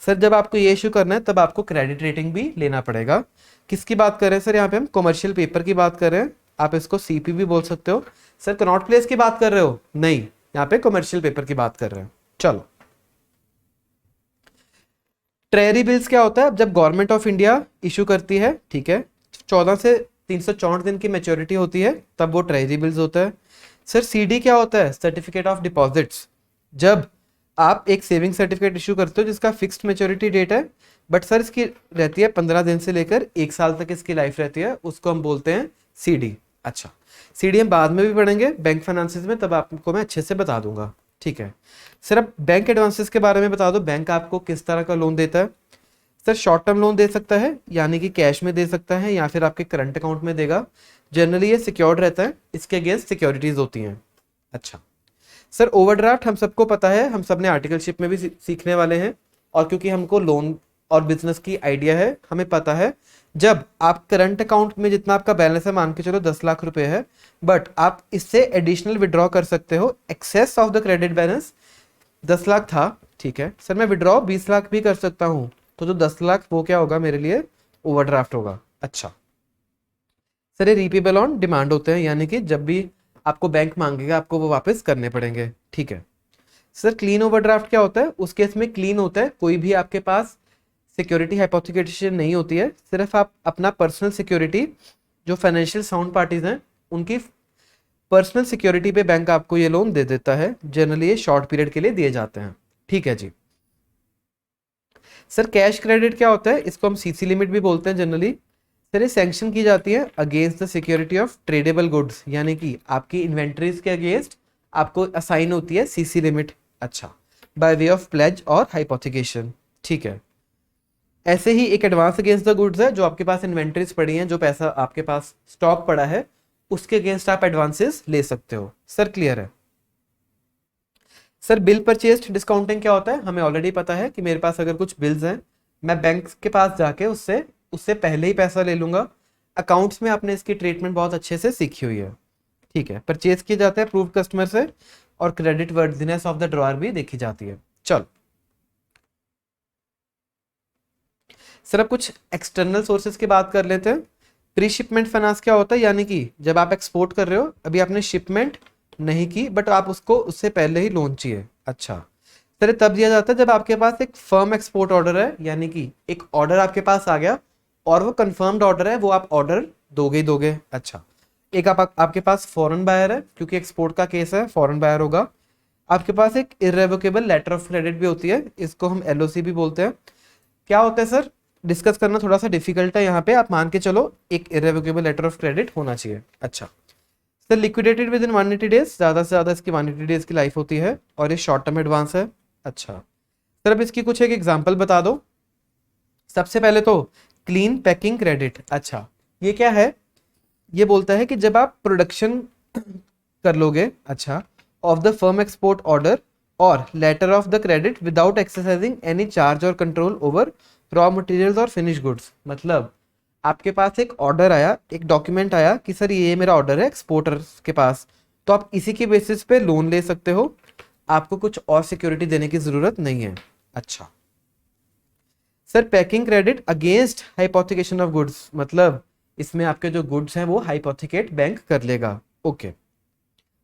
सर, जब आपको ये इशू करना है तब आपको क्रेडिट रेटिंग भी लेना पड़ेगा। किसकी बात कर रहे हैं सर? यहाँ पे हम कमर्शियल पेपर की बात कर रहे हैं। आप इसको सीपी भी बोल सकते हो। सर कनॉट प्लेस की बात कर रहे हो? नहीं, यहाँ पे कमर्शियल पेपर की बात कर रहे हैं। चलो, ट्रेजरी बिल्स क्या होता है? अब जब गवर्नमेंट ऑफ इंडिया इशू करती है, ठीक है, 14 से 364 दिन की मेच्योरिटी होती है, तब वो ट्रेजरी बिल्स होता है। सर सीडी क्या होता है? Certificate of deposits. जब आप एक सेविंग सर्टिफिकेट इशू करते हो जिसका फिक्स्ड मेच्योरिटी डेट है, बट सर इसकी रहती है 15 दिन से लेकर 1 साल तक इसकी लाइफ रहती है, उसको हम बोलते हैं सीडी। अच्छा, सीडी हम बाद में भी पढ़ेंगे बैंक फाइनेंसेस में, तब आपको मैं अच्छे से बता दूंगा। ठीक है सर, अब बैंक एडवांसेस के बारे में बता दो। बैंक आपको किस तरह का लोन देता है? सर शॉर्ट टर्म लोन दे सकता है, यानी कि कैश में दे सकता है, या फिर आपके करंट अकाउंट में देगा। जनरली ये सिक्योर्ड रहता है, इसके अगेंस्ट सिक्योरिटीज होती हैं। अच्छा सर, ओवरड्राफ्ट हम सबको पता है, हम सब ने आर्टिकलशिप में भी सीखने वाले हैं, और क्योंकि हमको लोन और बिजनेस की आइडिया है, हमें पता है जब आप करंट अकाउंट में जितना आपका बैलेंस है, मान के चलो 10 लाख रुपए है, बट आप इससे एडिशनल विड्रॉ कर सकते हो। Access of the credit balance 10 lakh था, ठीक है सर, मैं विड्रॉ 20 लाख भी कर सकता हूं, तो जो 10 लाख वो क्या होगा मेरे लिए? ओवरड्राफ्ट होगा। अच्छा सर, ये रीपेबल ऑन डिमांड होते हैं, यानी कि जब भी आपको बैंक मांगेगा आपको वो वापस करने पड़ेंगे। ठीक है सर, क्लीन ओवरड्राफ्ट क्या होता है? उस केस में क्लीन होता है, कोई भी आपके पास सिक्योरिटी हाइपोथिकेशन नहीं होती है, सिर्फ आप अपना पर्सनल सिक्योरिटी, जो फाइनेंशियल साउंड पार्टीज हैं उनकी पर्सनल सिक्योरिटी पे बैंक आपको ये लोन दे देता है। जनरली ये शॉर्ट पीरियड के लिए दिए जाते हैं। ठीक है जी। सर कैश क्रेडिट क्या होता है? इसको हम सीसी लिमिट भी बोलते हैं जनरली। सर ये सैंक्शन की जाती है against the security of tradable goods, यानी कि आपकी इन्वेंट्रीज के अगेंस्ट आपको असाइन होती है सीसी लिमिट। अच्छा, बाय वे ऑफ प्लेज और हाइपोथिकेशन। ठीक है, ऐसे ही एक एडवांस अगेंस्ट द गुड्स है, जो आपके पास इन्वेंट्रीज पड़ी हैं, जो पैसा आपके पास स्टॉक पड़ा है, उसके अगेंस्ट आप एडवांसेस ले सकते हो। सर क्लियर है? सर बिल परचेज डिस्काउंटिंग क्या होता है? हमें ऑलरेडी पता है कि मेरे पास अगर कुछ बिल्स हैं, मैं बैंक के पास जाके उससे उससे पहले ही पैसा ले लूंगा। अकाउंट्स में आपने इसकी ट्रीटमेंट बहुत अच्छे से सीखी हुई है। ठीक है, परचेज किए जाते हैं अप्रूव कस्टमर से, और credit worthiness of the drawer भी देखी जाती है। चलो सर, अब कुछ एक्सटर्नल सोर्सेज की बात कर लेते हैं। प्री शिपमेंट फाइनेंस क्या होता है? यानी कि जब आप एक्सपोर्ट कर रहे हो, अभी आपने शिपमेंट नहीं की, बट आप उसको उससे पहले ही लोन चाहिए। अच्छा सर, तब दिया जाता है जब आपके पास एक फर्म एक्सपोर्ट ऑर्डर है, यानी कि एक ऑर्डर आपके पास आ गया और वो कंफर्म्ड ऑर्डर है, वो आप ऑर्डर दोगे ही दोगे। अच्छा, एक आपके पास फॉरेन बायर है, क्योंकि एक्सपोर्ट का केस है, फॉरेन बायर होगा। आपके पास एक इररेवोकेबल लेटर ऑफ क्रेडिट भी होती है, इसको हम एलओसी भी बोलते हैं। क्या होता है सर? डिस्कस करना थोड़ा सा डिफिकल्ट है यहाँ पे, आप मान के चलो एक इररेवोकेबल लेटर ऑफ क्रेडिट होना चाहिए। अच्छा sir, liquidated with in 180 days, ज़्यादा से ज़्यादा इसकी 180 डेज की लाइफ होती है, और ये शॉर्ट टर्म एडवांस है। अच्छा सर, अब इसकी कुछ एक एग्जांपल बता दो। सबसे पहले तो क्लीन पैकिंग क्रेडिट। अच्छा, ये क्या है? ये बोलता है कि जब आप प्रोडक्शन कर लोगे, अच्छा, of the firm export order और letter of the credit without exercising any charge और कंट्रोल ओवर रॉ मटेरियल्स और फिनिश गुड्स। मतलब आपके पास एक ऑर्डर आया, एक डॉक्यूमेंट आया कि सर ये मेरा ऑर्डर है एक्सपोर्टर्स के पास, तो आप इसी के बेसिस पे लोन ले सकते हो, आपको कुछ और सिक्योरिटी देने की जरूरत नहीं है। अच्छा sir, packing credit against hypothecation of goods, मतलब इसमें आपके जो गुड्स हैं वो हाइपोथिकेट बैंक कर लेगा। ओके,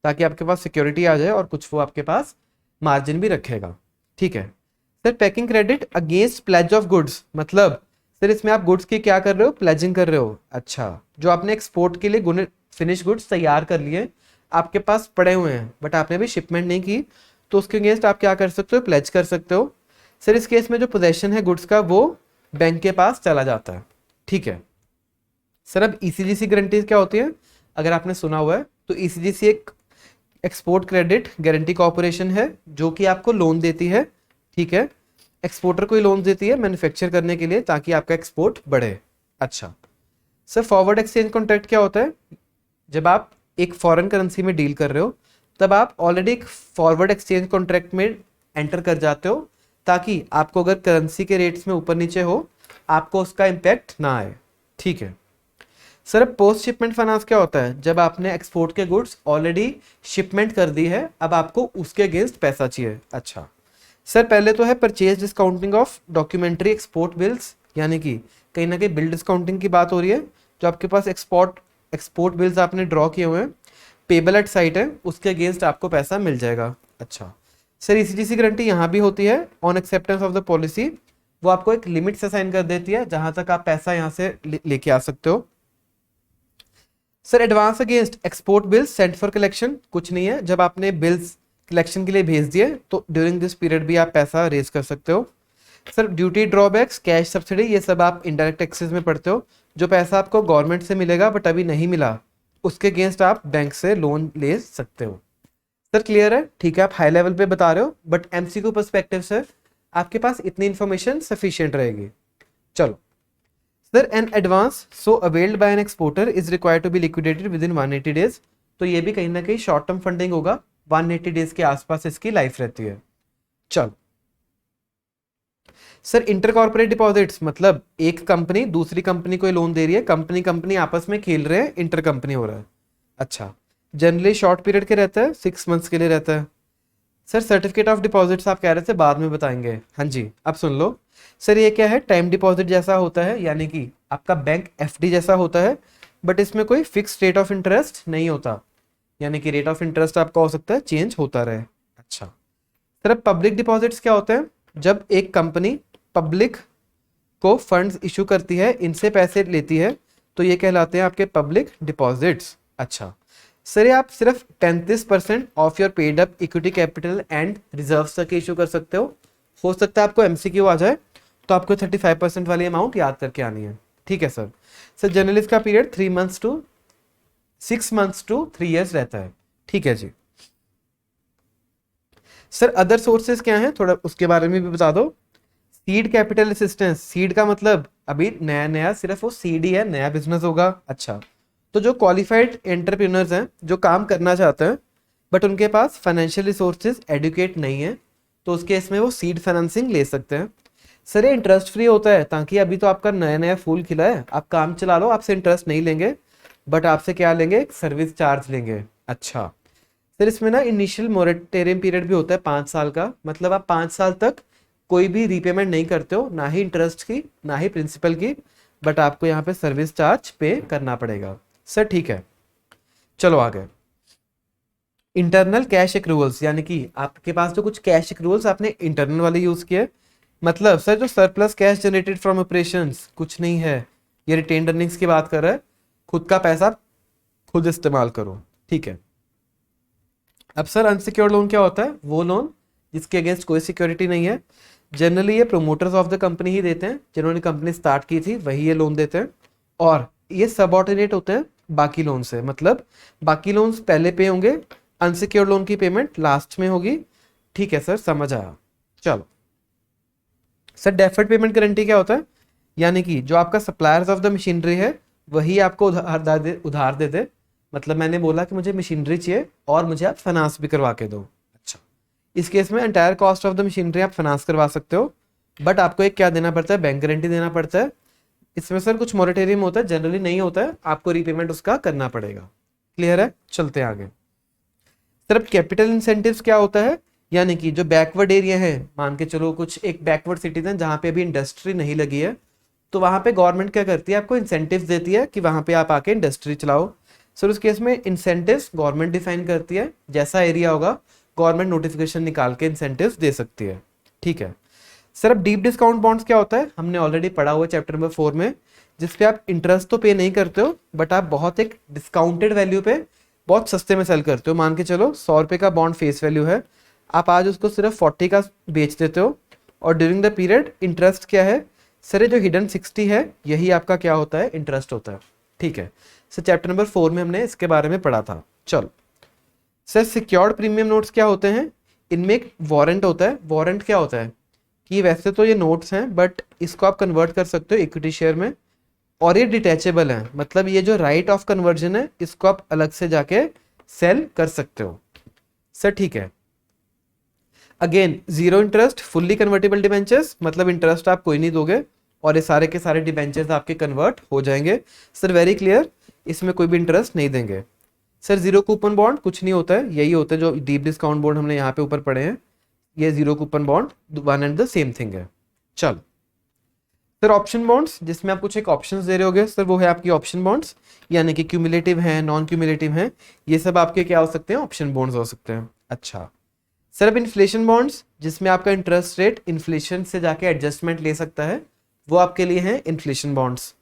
ताकि आपके पास सिक्योरिटी आ जाए और कुछ वो आपके पास मार्जिन भी रखेगा। ठीक है sir, packing credit against pledge of goods, मतलब सर इसमें आप गुड्स की क्या कर रहे हो? प्लेजिंग कर रहे हो। अच्छा, जो आपने एक्सपोर्ट के लिए फिनिश गुड्स तैयार कर लिए, आपके पास पड़े हुए हैं, बट आपने अभी शिपमेंट नहीं की, तो उसके अगेंस्ट आप क्या कर सकते हो? प्लेज कर सकते हो। सर इस केस में जो पोजेशन है गुड्स का, वो बैंक के पास चला जाता है। ठीक है सर, अब ईसीजीसी गारंटीज क्या होती है? अगर आपने सुना हुआ है तो ईसीजीसी एक एक्सपोर्ट क्रेडिट गारंटी कॉर्पोरेशन है, जो कि आपको लोन देती है। ठीक है, एक्सपोर्टर को ही लोन देती है मैन्युफैक्चर करने के लिए, ताकि आपका एक्सपोर्ट बढ़े। अच्छा सर, फॉरवर्ड एक्सचेंज कॉन्ट्रैक्ट क्या होता है? जब आप एक फॉरेन करेंसी में डील कर रहे हो, तब आप ऑलरेडी एक फॉरवर्ड एक्सचेंज कॉन्ट्रैक्ट में एंटर कर जाते हो, ताकि आपको अगर करेंसी के रेट्स में ऊपर नीचे हो, आपको उसका इम्पैक्ट ना आए। ठीक है सर पोस्ट शिपमेंट फाइनेंस क्या होता है? जब आपने एक्सपोर्ट के गुड्स ऑलरेडी शिपमेंट कर दी है, अब आपको उसके अगेंस्ट पैसा चाहिए। अच्छा सर, पहले तो है purchase discounting of documentary export bills, यानी कि कहीं ना कहीं बिल डिस्काउंटिंग की बात हो रही है। जो आपके पास एक्सपोर्ट बिल्स आपने ड्रॉ किए हुए हैं, पेबल एट साइट है, उसके अगेंस्ट आपको पैसा मिल जाएगा। अच्छा सर, ईसीजीसी गारंटी यहाँ भी होती है on acceptance of the policy. वो आपको एक लिमिट से साइन कर देती है जहां तक आप पैसा यहाँ से लेके आ सकते हो। Sir advance against export bills sent for collection कुछ नहीं है। जब आपने बिल्स कलेक्शन के लिए भेज दिए तो ड्यूरिंग दिस पीरियड भी आप पैसा रेज कर सकते हो। Sir duty drawbacks, cash subsidy, ये सब आप इनडायरेक्ट टैक्सेस में पढ़ते हो। जो पैसा आपको गवर्नमेंट से मिलेगा बट अभी नहीं मिला, उसके अगेंस्ट आप बैंक से लोन ले सकते हो। सर क्लियर है? ठीक है, आप हाई लेवल पे बता रहे हो बट एमसीक्यू पर्सपेक्टिव से आपके पास इतनी इन्फॉर्मेशन सफिशिएंट रहेगी। चलो sir, an advance so availed by an exporter is required to be liquidated with in 180 days. तो ये भी कहीं ना कहीं शॉर्ट टर्म फंडिंग होगा, 180 डेज के आसपास इसकी लाइफ रहती है। चलो सर, इंटर कॉर्पोरेट डिपॉजिट्स मतलब एक कंपनी दूसरी कंपनी को लोन दे रही है, कंपनी कंपनी आपस में खेल रहे हैं, इंटर कंपनी हो रहा है। अच्छा, जनरली शॉर्ट पीरियड के रहता है, 6 मंथ्स के लिए रहता है। सर सर्टिफिकेट ऑफ डिपॉजिट्स आप कह रहे थे बाद में बताएंगे। हाँ जी, अब सुन लो सर, ये क्या है? टाइम डिपॉजिट जैसा होता है, यानी कि आपका बैंक एफडी जैसा होता है, बट इसमें कोई फिक्स रेट ऑफ इंटरेस्ट नहीं होता, यानी कि रेट ऑफ इंटरेस्ट आपका हो सकता है चेंज होता रहे। अच्छा सर, अब पब्लिक डिपॉजिट्स क्या होते हैं? जब एक कंपनी पब्लिक को फंड्स इशू करती है, इनसे पैसे लेती है, तो ये कहलाते हैं आपके पब्लिक डिपॉजिट्स। अच्छा सर, ये आप सिर्फ 33% of your paid up equity capital and reserve तक इशू कर सकते हो सकता है आपको एमसीक्यू आ जाए तो आपको 35% वाली अमाउंट याद करके आनी है। ठीक है सर। सर जनरली इसका पीरियड 6 मंथ्स टू 3 इयर्स रहता है। ठीक है जी। सर अदर सोर्सेज क्या हैं, थोड़ा उसके बारे में भी बता दो। सीड कैपिटल असिस्टेंस, सीड का मतलब अभी नया नया सिर्फ वो सीड ही है, नया बिजनेस होगा। अच्छा, तो जो क्वालिफाइड एंटरप्रेन्योर्स हैं जो काम करना चाहते हैं बट उनके पास फाइनेंशियल रिसोर्सेज एडुकेट नहीं है, तो उस केस में वो सीड फाइनेंसिंग ले सकते हैं। सर ये इंटरेस्ट फ्री होता है, ताकि अभी तो आपका नया नया फूल खिला है, आप काम चला लो, आपसे इंटरेस्ट नहीं लेंगे बट आपसे क्या लेंगे, सर्विस चार्ज लेंगे। अच्छा सर, इसमें ना इनिशियल मोरेटोरियम पीरियड भी होता है 5 साल का, मतलब आप 5 साल तक कोई भी रीपेमेंट नहीं करते हो, ना ही इंटरेस्ट की ना ही प्रिंसिपल की, बट आपको यहाँ पे सर्विस चार्ज पे करना पड़ेगा। सर ठीक है, चलो आगे। इंटरनल कैश एक्रूवल्स, यानी कि आपके पास जो कुछ कैश एक्रूवल्स आपने इंटरनल वाले यूज किए, मतलब सर जो surplus cash generated from operations कुछ नहीं है, ये रिटेन्ड अर्निंग्स की बात कर रहा है, खुद का पैसा खुद इस्तेमाल करो। ठीक है। अब सर अनसिक्योर्ड लोन क्या होता है? वो लोन जिसके अगेंस्ट कोई सिक्योरिटी नहीं है, जनरली ये प्रोमोटर्स ऑफ द कंपनी ही देते हैं, जिन्होंने कंपनी स्टार्ट की थी वही ये लोन देते हैं, और ये सबऑर्डिनेट होते हैं बाकी लोन से, मतलब बाकी लोन्स पहले पे होंगे, अनसिक्योर्ड लोन की पेमेंट लास्ट में होगी। ठीक है सर, समझ आया। चलो सर, डेफर्ड पेमेंट गारंटी क्या होता है? यानी कि जो आपका सप्लायर्स ऑफ द मशीनरी है वही आपको उधार दे दे, मतलब मैंने बोला कि मुझे मशीनरी चाहिए और मुझे आप फाइनेंस भी करवा के दो। अच्छा, इस केस में entire cost of the machinery आप फाइनेंस करवा सकते हो, बट आपको एक क्या देना पड़ता है, बैंक गारंटी देना पड़ता है। इसमें सर कुछ मोरेटोरियम होता है, जनरली नहीं होता है, आपको रीपेमेंट उसका करना पड़ेगा। क्लियर है? चलते हैं आगे। सर अब कैपिटल इंसेंटिव्स क्या होता है? यानी कि जो बैकवर्ड एरिया है, मान के चलो कुछ एक बैकवर्ड सिटीज है जहाँ पे अभी इंडस्ट्री नहीं लगी है, तो वहां पे गवर्नमेंट क्या करती है, आपको इंसेंटिव्स देती है कि वहां पे आप आके इंडस्ट्री चलाओ। सर उस केस में इंसेंटिव्स गवर्नमेंट डिफाइन करती है, जैसा एरिया होगा गवर्नमेंट नोटिफिकेशन निकाल के इंसेंटिव्स दे सकती है। ठीक है सर। अब डीप डिस्काउंट बॉन्ड्स क्या होता है? हमने ऑलरेडी पढ़ा हुआ चैप्टर नंबर 4 में, जिसपे आप इंटरेस्ट तो पे नहीं करते हो बट आप बहुत एक डिस्काउंटेड वैल्यू पे बहुत सस्ते में सेल करते हो। मान के चलो 100 रुपये का बॉन्ड फेस वैल्यू है, आप आज उसको सिर्फ 40 का बेच देते हो, और ड्यूरिंग द पीरियड इंटरेस्ट क्या है सर, ये जो हिडन 60 है यही आपका क्या होता है, इंटरेस्ट होता है। ठीक है सर, चैप्टर नंबर 4 में हमने इसके बारे में पढ़ा था। चलो सर, सिक्योर्ड प्रीमियम नोट्स क्या होते हैं? इनमें एक वारंट होता है। वारंट क्या होता है कि वैसे तो ये नोट्स हैं बट इसको आप कन्वर्ट कर सकते हो इक्विटी शेयर में, और ये डिटैचेबल है, मतलब ये जो राइट ऑफ कन्वर्जन है इसको आप अलग से जाके सेल कर सकते हो। सर ठीक है। Again zero interest fully convertible debentures, मतलब इंटरेस्ट आप कोई नहीं दोगे और ये सारे के सारे डिबेंचर्स आपके कन्वर्ट हो जाएंगे। Sir very clear. इसमें कोई भी इंटरेस्ट नहीं देंगे। सर जीरो कूपन बॉन्ड कुछ नहीं होता है, यही होता है जो डीप डिस्काउंट बॉन्ड हमने यहाँ पे ऊपर पढ़े हैं, ये zero coupon bond one and the same thing है। चलो सर ऑप्शन बॉन्ड्स, जिसमें आप कुछ एक ऑप्शंस दे रहे होगे सर, वो है आपकी ऑप्शन बॉन्ड्स, यानी कि क्यूमुलेटिव हैं, नॉन क्यूमुलेटिव हैं, ये सब आपके क्या हो सकते हैं, ऑप्शन बॉन्ड्स हो सकते हैं। अच्छा सर अब इन्फ्लेशन बॉन्ड्स, जिसमें आपका इंटरेस्ट रेट इन्फ्लेशन से जाके एडजस्टमेंट ले सकता है, वो आपके लिए हैं inflation bonds.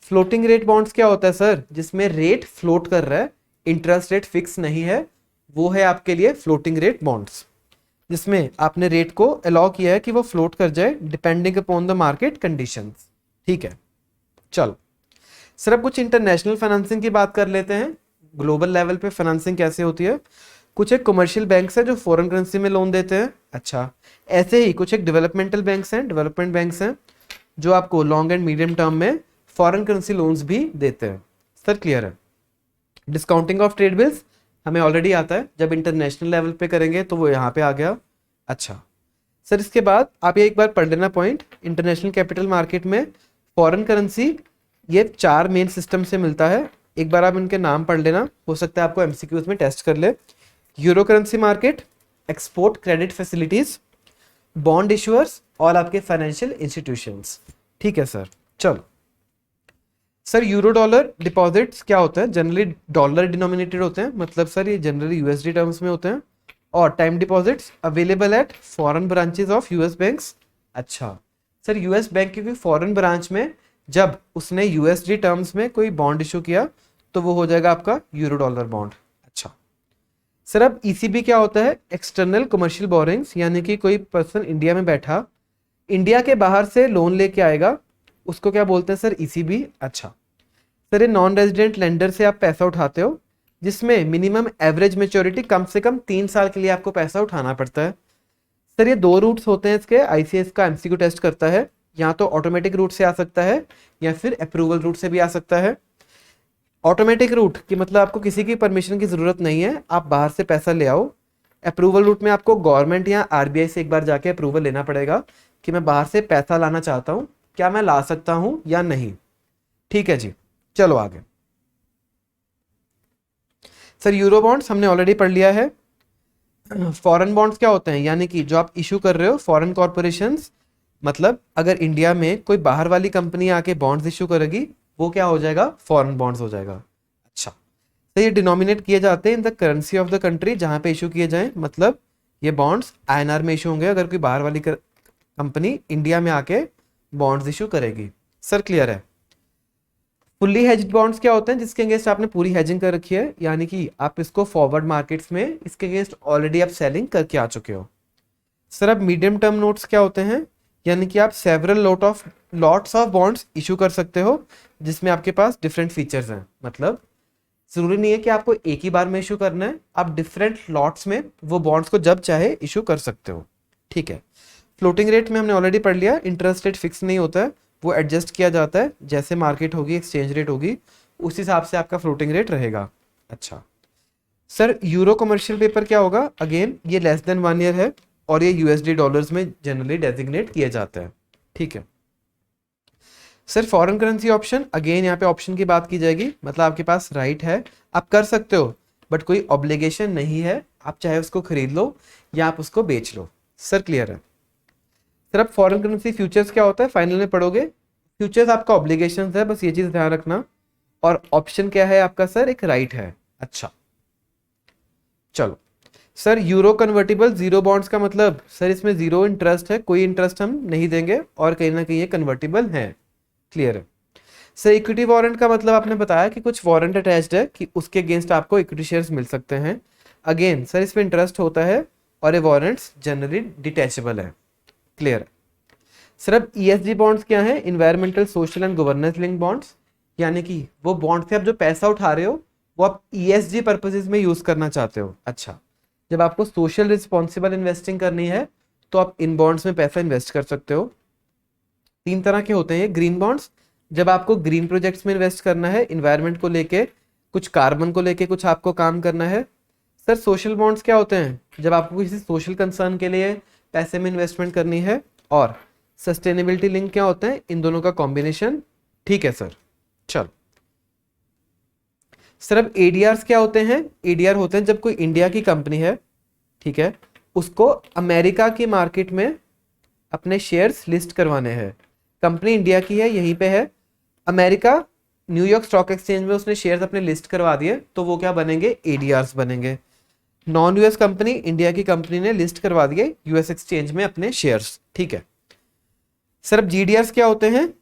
Floating rate bonds क्या होता है सर, जिसमें रेट फ्लोट कर रहा है, इंटरेस्ट रेट फिक्स नहीं है, वो है आपके लिए फ्लोटिंग रेट बॉन्ड्स, जिसमें आपने रेट को अलाउ किया है कि वो फ्लोट कर जाए depending upon the market conditions. ठीक है चलो सर अब कुछ इंटरनेशनल फाइनेंसिंग की बात कर लेते हैं, ग्लोबल लेवल पे फाइनेंसिंग कैसे होती है। कुछ एक कमर्शियल बैंक्स हैं जो फॉरेन करेंसी में लोन देते हैं। अच्छा ऐसे ही कुछ एक डेवलपमेंटल बैंक्स हैं, डेवलपमेंट बैंक्स हैं जो आपको लॉन्ग एंड मीडियम टर्म में फॉरेन करेंसी लोन्स भी देते हैं। सर क्लियर है। डिस्काउंटिंग ऑफ ट्रेड बिल्स हमें ऑलरेडी आता है, जब इंटरनेशनल लेवल पे करेंगे तो वो यहाँ पे आ गया। अच्छा सर इसके बाद आप ये एक बार पढ़ लेना पॉइंट, इंटरनेशनल कैपिटल मार्केट में फॉरेन करेंसी ये 4 मेन सिस्टम से मिलता है, एक बार आप इनके नाम पढ़ लेना, हो सकता है आपको एमसीक्यूज में टेस्ट कर ले। Euro currency market, export credit facilities, bond issuers और आपके फाइनेंशियल इंस्टीट्यूशंस। ठीक है सर। चलो सर यूरो डॉलर डिपॉजिट्स क्या होता है, जनरली डॉलर डिनोमिनेटेड होते हैं, मतलब सर ये जनरली यूएसडी टर्म्स में होते हैं। और time deposits available at foreign branches of US banks. अच्छा सर यूएस बैंक की कोई फॉरेन ब्रांच में जब उसने यूएसडी टर्म्स में कोई बॉन्ड इशू किया तो वो हो जाएगा आपका यूरो डॉलर बॉन्ड। अच्छा सर अब ईसीबी क्या होता है, एक्सटर्नल कमर्शियल बोरिंग्स, यानी कि कोई पर्सन इंडिया में बैठा इंडिया के बाहर से लोन लेके आएगा, उसको क्या बोलते हैं सर, ईसीबी। अच्छा सर ये नॉन रेजिडेंट लेंडर से आप पैसा उठाते हो, जिसमें मिनिमम एवरेज मेच्योरिटी कम से कम 3 साल के लिए आपको पैसा उठाना पड़ता है। सर ये 2 रूट्स होते हैं इसके, आईसीएस का एमसीक्यू टेस्ट करता है, या तो ऑटोमेटिक रूट से आ सकता है या फिर अप्रूवल रूट से भी आ सकता है। ऑटोमेटिक रूट कि मतलब आपको किसी की परमिशन की जरूरत नहीं है, आप बाहर से पैसा ले आओ। अप्रूवल रूट में आपको गवर्नमेंट या आरबीआई से एक बार जाके अप्रूवल लेना पड़ेगा कि मैं बाहर से पैसा लाना चाहता हूं, क्या मैं ला सकता हूं या नहीं। ठीक है जी चलो आगे। सर यूरो बॉन्ड्स हमने ऑलरेडी पढ़ लिया है। फॉरेन बॉन्ड्स क्या होते हैं, यानी कि जो आप इशू कर रहे हो फॉरेन कॉर्पोरेशंस, मतलब अगर इंडिया में कोई बाहर वाली कंपनी आके बॉन्ड्स इशू करेगी वो क्या हो जाएगा, फॉरेन बॉन्ड्स हो जाएगा। अच्छा तो ये डिनोमिनेट किए जाते हैं in the currency of the country जहां पे इशू किए जाएं, मतलब ये बॉन्ड्स आईएनआर में इशू होंगे अगर कोई बाहर वाली कंपनी इंडिया में आके बॉन्ड्स इशू करेगी। सर क्लियर है। फुल्ली हेज्ड बॉन्ड्स क्या होते हैं, जिसके अगेंस्ट आपने पूरी हेजिंग कर रखी है, यानी कि आप इसको फॉरवर्ड मार्केट्स में इसके अगेंस्ट ऑलरेडी आप सेलिंग करके आ चुके हो। सर अब मीडियम टर्म नोट्स क्या होते हैं, यानी कि आप several lots of bonds issue कर सकते हो, जिसमें आपके पास डिफरेंट फीचर्स हैं, मतलब जरूरी नहीं है कि आपको एक ही बार में इशू करना है, आप डिफरेंट लॉट्स में वो बॉन्ड्स को जब चाहे इशू कर सकते हो। ठीक है। फ्लोटिंग रेट में हमने ऑलरेडी पढ़ लिया, इंटरेस्ट रेट फिक्स नहीं होता है, वो एडजस्ट किया जाता है, जैसे मार्केट होगी एक्सचेंज रेट होगी उस हिसाब से आपका फ्लोटिंग रेट रहेगा। अच्छा सर यूरो कमर्शियल पेपर क्या होगा, अगेन ये लेस देन 1 ईयर है और ये यूएसडी डॉलर्स में जनरली डेजिग्नेट किया जाता है। ठीक है। Sir foreign currency option, again यहाँ पे ऑप्शन की बात की जाएगी, मतलब आपके पास राइट है, आप कर सकते हो, बट कोई ऑब्लिगेशन नहीं है, आप चाहे उसको खरीद लो या आप उसको बेच लो। सर क्लियर है। सर अब फॉरेन करेंसी फ्यूचर्स क्या होता है, फाइनल में पढ़ोगे। फ्यूचर्स आपका ऑब्लिगेशन है, बस ये चीज ध्यान रखना, और ऑप्शन क्या है आपका सर, एक राइट है। अच्छा चलो sir euro convertible zero bonds का मतलब सर इसमें जीरो इंटरेस्ट है, कोई इंटरेस्ट हम नहीं देंगे और कहीं ना कहीं ये कन्वर्टिबल है। क्लियर है। सर इक्विटी वारंट का मतलब आपने बताया कि कुछ वारंट अटैच्ड है कि उसके अगेंस्ट आपको इक्विटी शेयर्स मिल सकते हैं, अगेन सर इसमें इंटरेस्ट होता है और ये वारंट्स जनरली डिटैचेबल है। क्लियर है। सर अब ईएसजी बॉन्ड्स क्या है, environmental social and governance link bonds, यानी कि वो बॉन्ड से आप जो पैसा उठा रहे हो वो आप ईएसजी पर्पसेस में यूज करना चाहते हो। अच्छा जब आपको सोशल रिस्पॉन्सिबल इन्वेस्टिंग करनी है तो आप इन बॉन्ड्स में पैसा इन्वेस्ट कर सकते हो। 3 तरह के होते हैं ग्रीन बॉन्ड्स, जब आपको ग्रीन प्रोजेक्ट्स में इन्वेस्ट करना है, इन्वायरमेंट को लेके, कुछ कार्बन को लेके कुछ आपको काम करना है। सर सोशल बॉन्ड्स क्या होते हैं, जब आपको किसी सोशल कंसर्न के लिए पैसे में इन्वेस्टमेंट करनी है। और सस्टेनेबिलिटी लिंक क्या होते हैं, इन दोनों का कॉम्बिनेशन। ठीक है सर। चलो सर अब एडीआर्स क्या होते हैं? एडीआर होते हैं जब कोई इंडिया की कंपनी है, ठीक है, उसको अमेरिका की मार्केट में अपने शेयर्स लिस्ट करवाने हैं। कंपनी इंडिया की है, यहीं पे है, अमेरिका न्यूयॉर्क स्टॉक एक्सचेंज में उसने शेयर्स अपने लिस्ट करवा दिए, तो वो क्या बनेंगे? एडीआर्स बनेंगे। नॉन यूएस कंपनी, इंडिया की कंपनी ने लिस्ट करवा दिए यूएस एक्सचेंज में अपने शेयर्स, ठीक है। सर अब जीडीआर्स क्या होते हैं?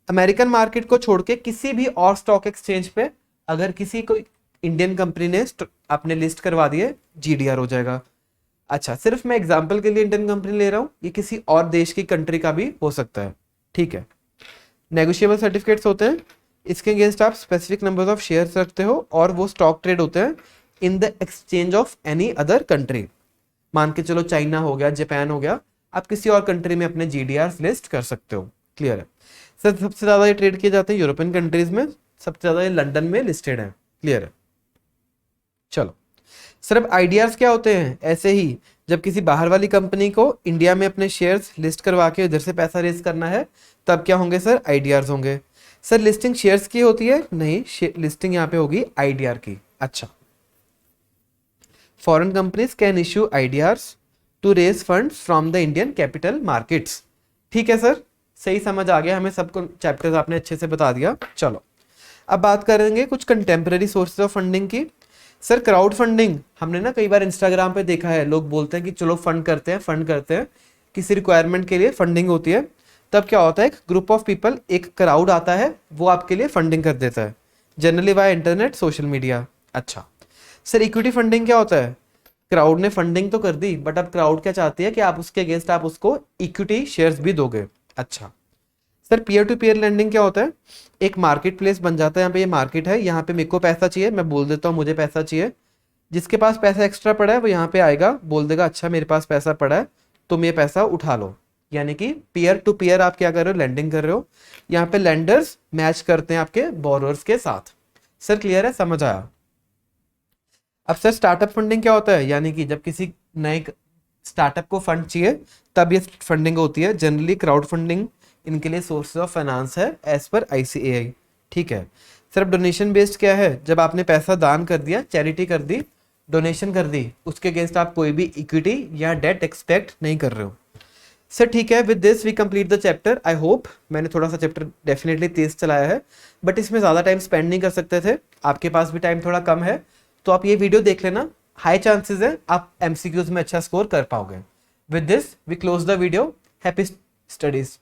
अमेरिकन मार्केट को छोड़ के किसी भी और स्टॉक एक्सचेंज पे अगर किसी को इंडियन कंपनी ने अपने लिस्ट करवा दिए, जीडीआर हो जाएगा। अच्छा, सिर्फ मैं एग्जांपल के लिए इंडियन कंपनी ले रहा हूं, ये किसी और देश की कंट्री का भी हो सकता है, ठीक है। नेगोशिएबल सर्टिफिकेट्स होते हैं, इसके अगेंस्ट आप स्पेसिफिक नंबर ऑफ शेयर्स रखते हो और वो स्टॉक ट्रेड होते हैं in the exchange of any other country. मान के चलो चाइना हो गया, जापान हो गया, आप किसी और कंट्री में अपने जीडीआर लिस्ट कर सकते हो। क्लियर है सर? सबसे ज्यादा ये ट्रेड किए जाते हैं यूरोपियन कंट्रीज में, सबसे ज्यादा ये लंदन में लिस्टेड है। क्लियर है? चलो सर अब आईडीआर्स क्या होते हैं? ऐसे ही जब किसी बाहर वाली कंपनी को इंडिया में अपने शेयर्स लिस्ट करवा के इधर से पैसा रेज करना है, तब क्या होंगे सर? आईडीआर्स होंगे। सर लिस्टिंग शेयर्स की होती है? नहीं, लिस्टिंग यहाँ पे होगी आईडीआर की। अच्छा, foreign companies can issue IDRs to raise funds from the Indian capital markets. ठीक है सर, सही समझ आ गया हमें, सबको चैप्टर्स आपने अच्छे से बता दिया। चलो अब बात करेंगे कुछ कंटेम्प्रेरी सोर्सेज ऑफ फंडिंग की। सर क्राउड फंडिंग हमने ना कई बार इंस्टाग्राम पे देखा है, लोग बोलते हैं कि चलो फंड करते हैं, किसी रिक्वायरमेंट के लिए फंडिंग होती है, तब क्या होता है? एक ग्रुप ऑफ पीपल, एक क्राउड आता है, वो आपके लिए फंडिंग कर देता है, generally via internet, social media. अच्छा सर इक्विटी फंडिंग क्या होता है? क्राउड ने फंडिंग तो कर दी, बट अब क्राउड क्या चाहती है कि आप उसके अगेंस्ट आप उसको इक्विटी शेयर्स भी दोगे। अच्छा sir peer to peer lending क्या होता है? एक मार्केट प्लेस बन जाता है, यहाँ पे ये मार्केट है, यहाँ पे मेरे को पैसा चाहिए, मैं बोल देता हूँ मुझे पैसा चाहिए, जिसके पास पैसा एक्स्ट्रा पड़ा है वो यहाँ पे आएगा, बोल देगा अच्छा मेरे पास पैसा पड़ा है, तुम ये पैसा उठा लो। यानी कि पीयर टू पीयर आप क्या कर रहे हो? लेंडिंग कर रहे हो। यहाँ पे लेंडर्स मैच करते हैं आपके बोरोअर्स के साथ। सर क्लियर है? समझ आया? अब सर स्टार्टअप फंडिंग क्या होता है? यानी कि जब किसी नए स्टार्टअप को फंड चाहिए तब ये फंडिंग होती है। जनरली क्राउड फंडिंग इनके लिए सोर्सेज ऑफ फाइनेंस है एज पर आईसीएआई। ठीक है सर। अब डोनेशन बेस्ड क्या है? जब आपने पैसा दान कर दिया, चैरिटी कर दी, डोनेशन कर दी, उसके अगेंस्ट आप कोई भी इक्विटी या डेट एक्सपेक्ट नहीं कर रहे हो। सर ठीक है, with this we complete the chapter. I hope मैंने थोड़ा सा चैप्टर डेफिनेटली तेज चलाया है, बट इसमें ज़्यादा टाइम स्पेंड नहीं कर सकते थे, आपके पास भी टाइम थोड़ा कम है, तो आप ये वीडियो देख लेना, हाई चांसेस है आप एमसीक्यूज में अच्छा स्कोर कर पाओगे। With this we close the video. Happy studies.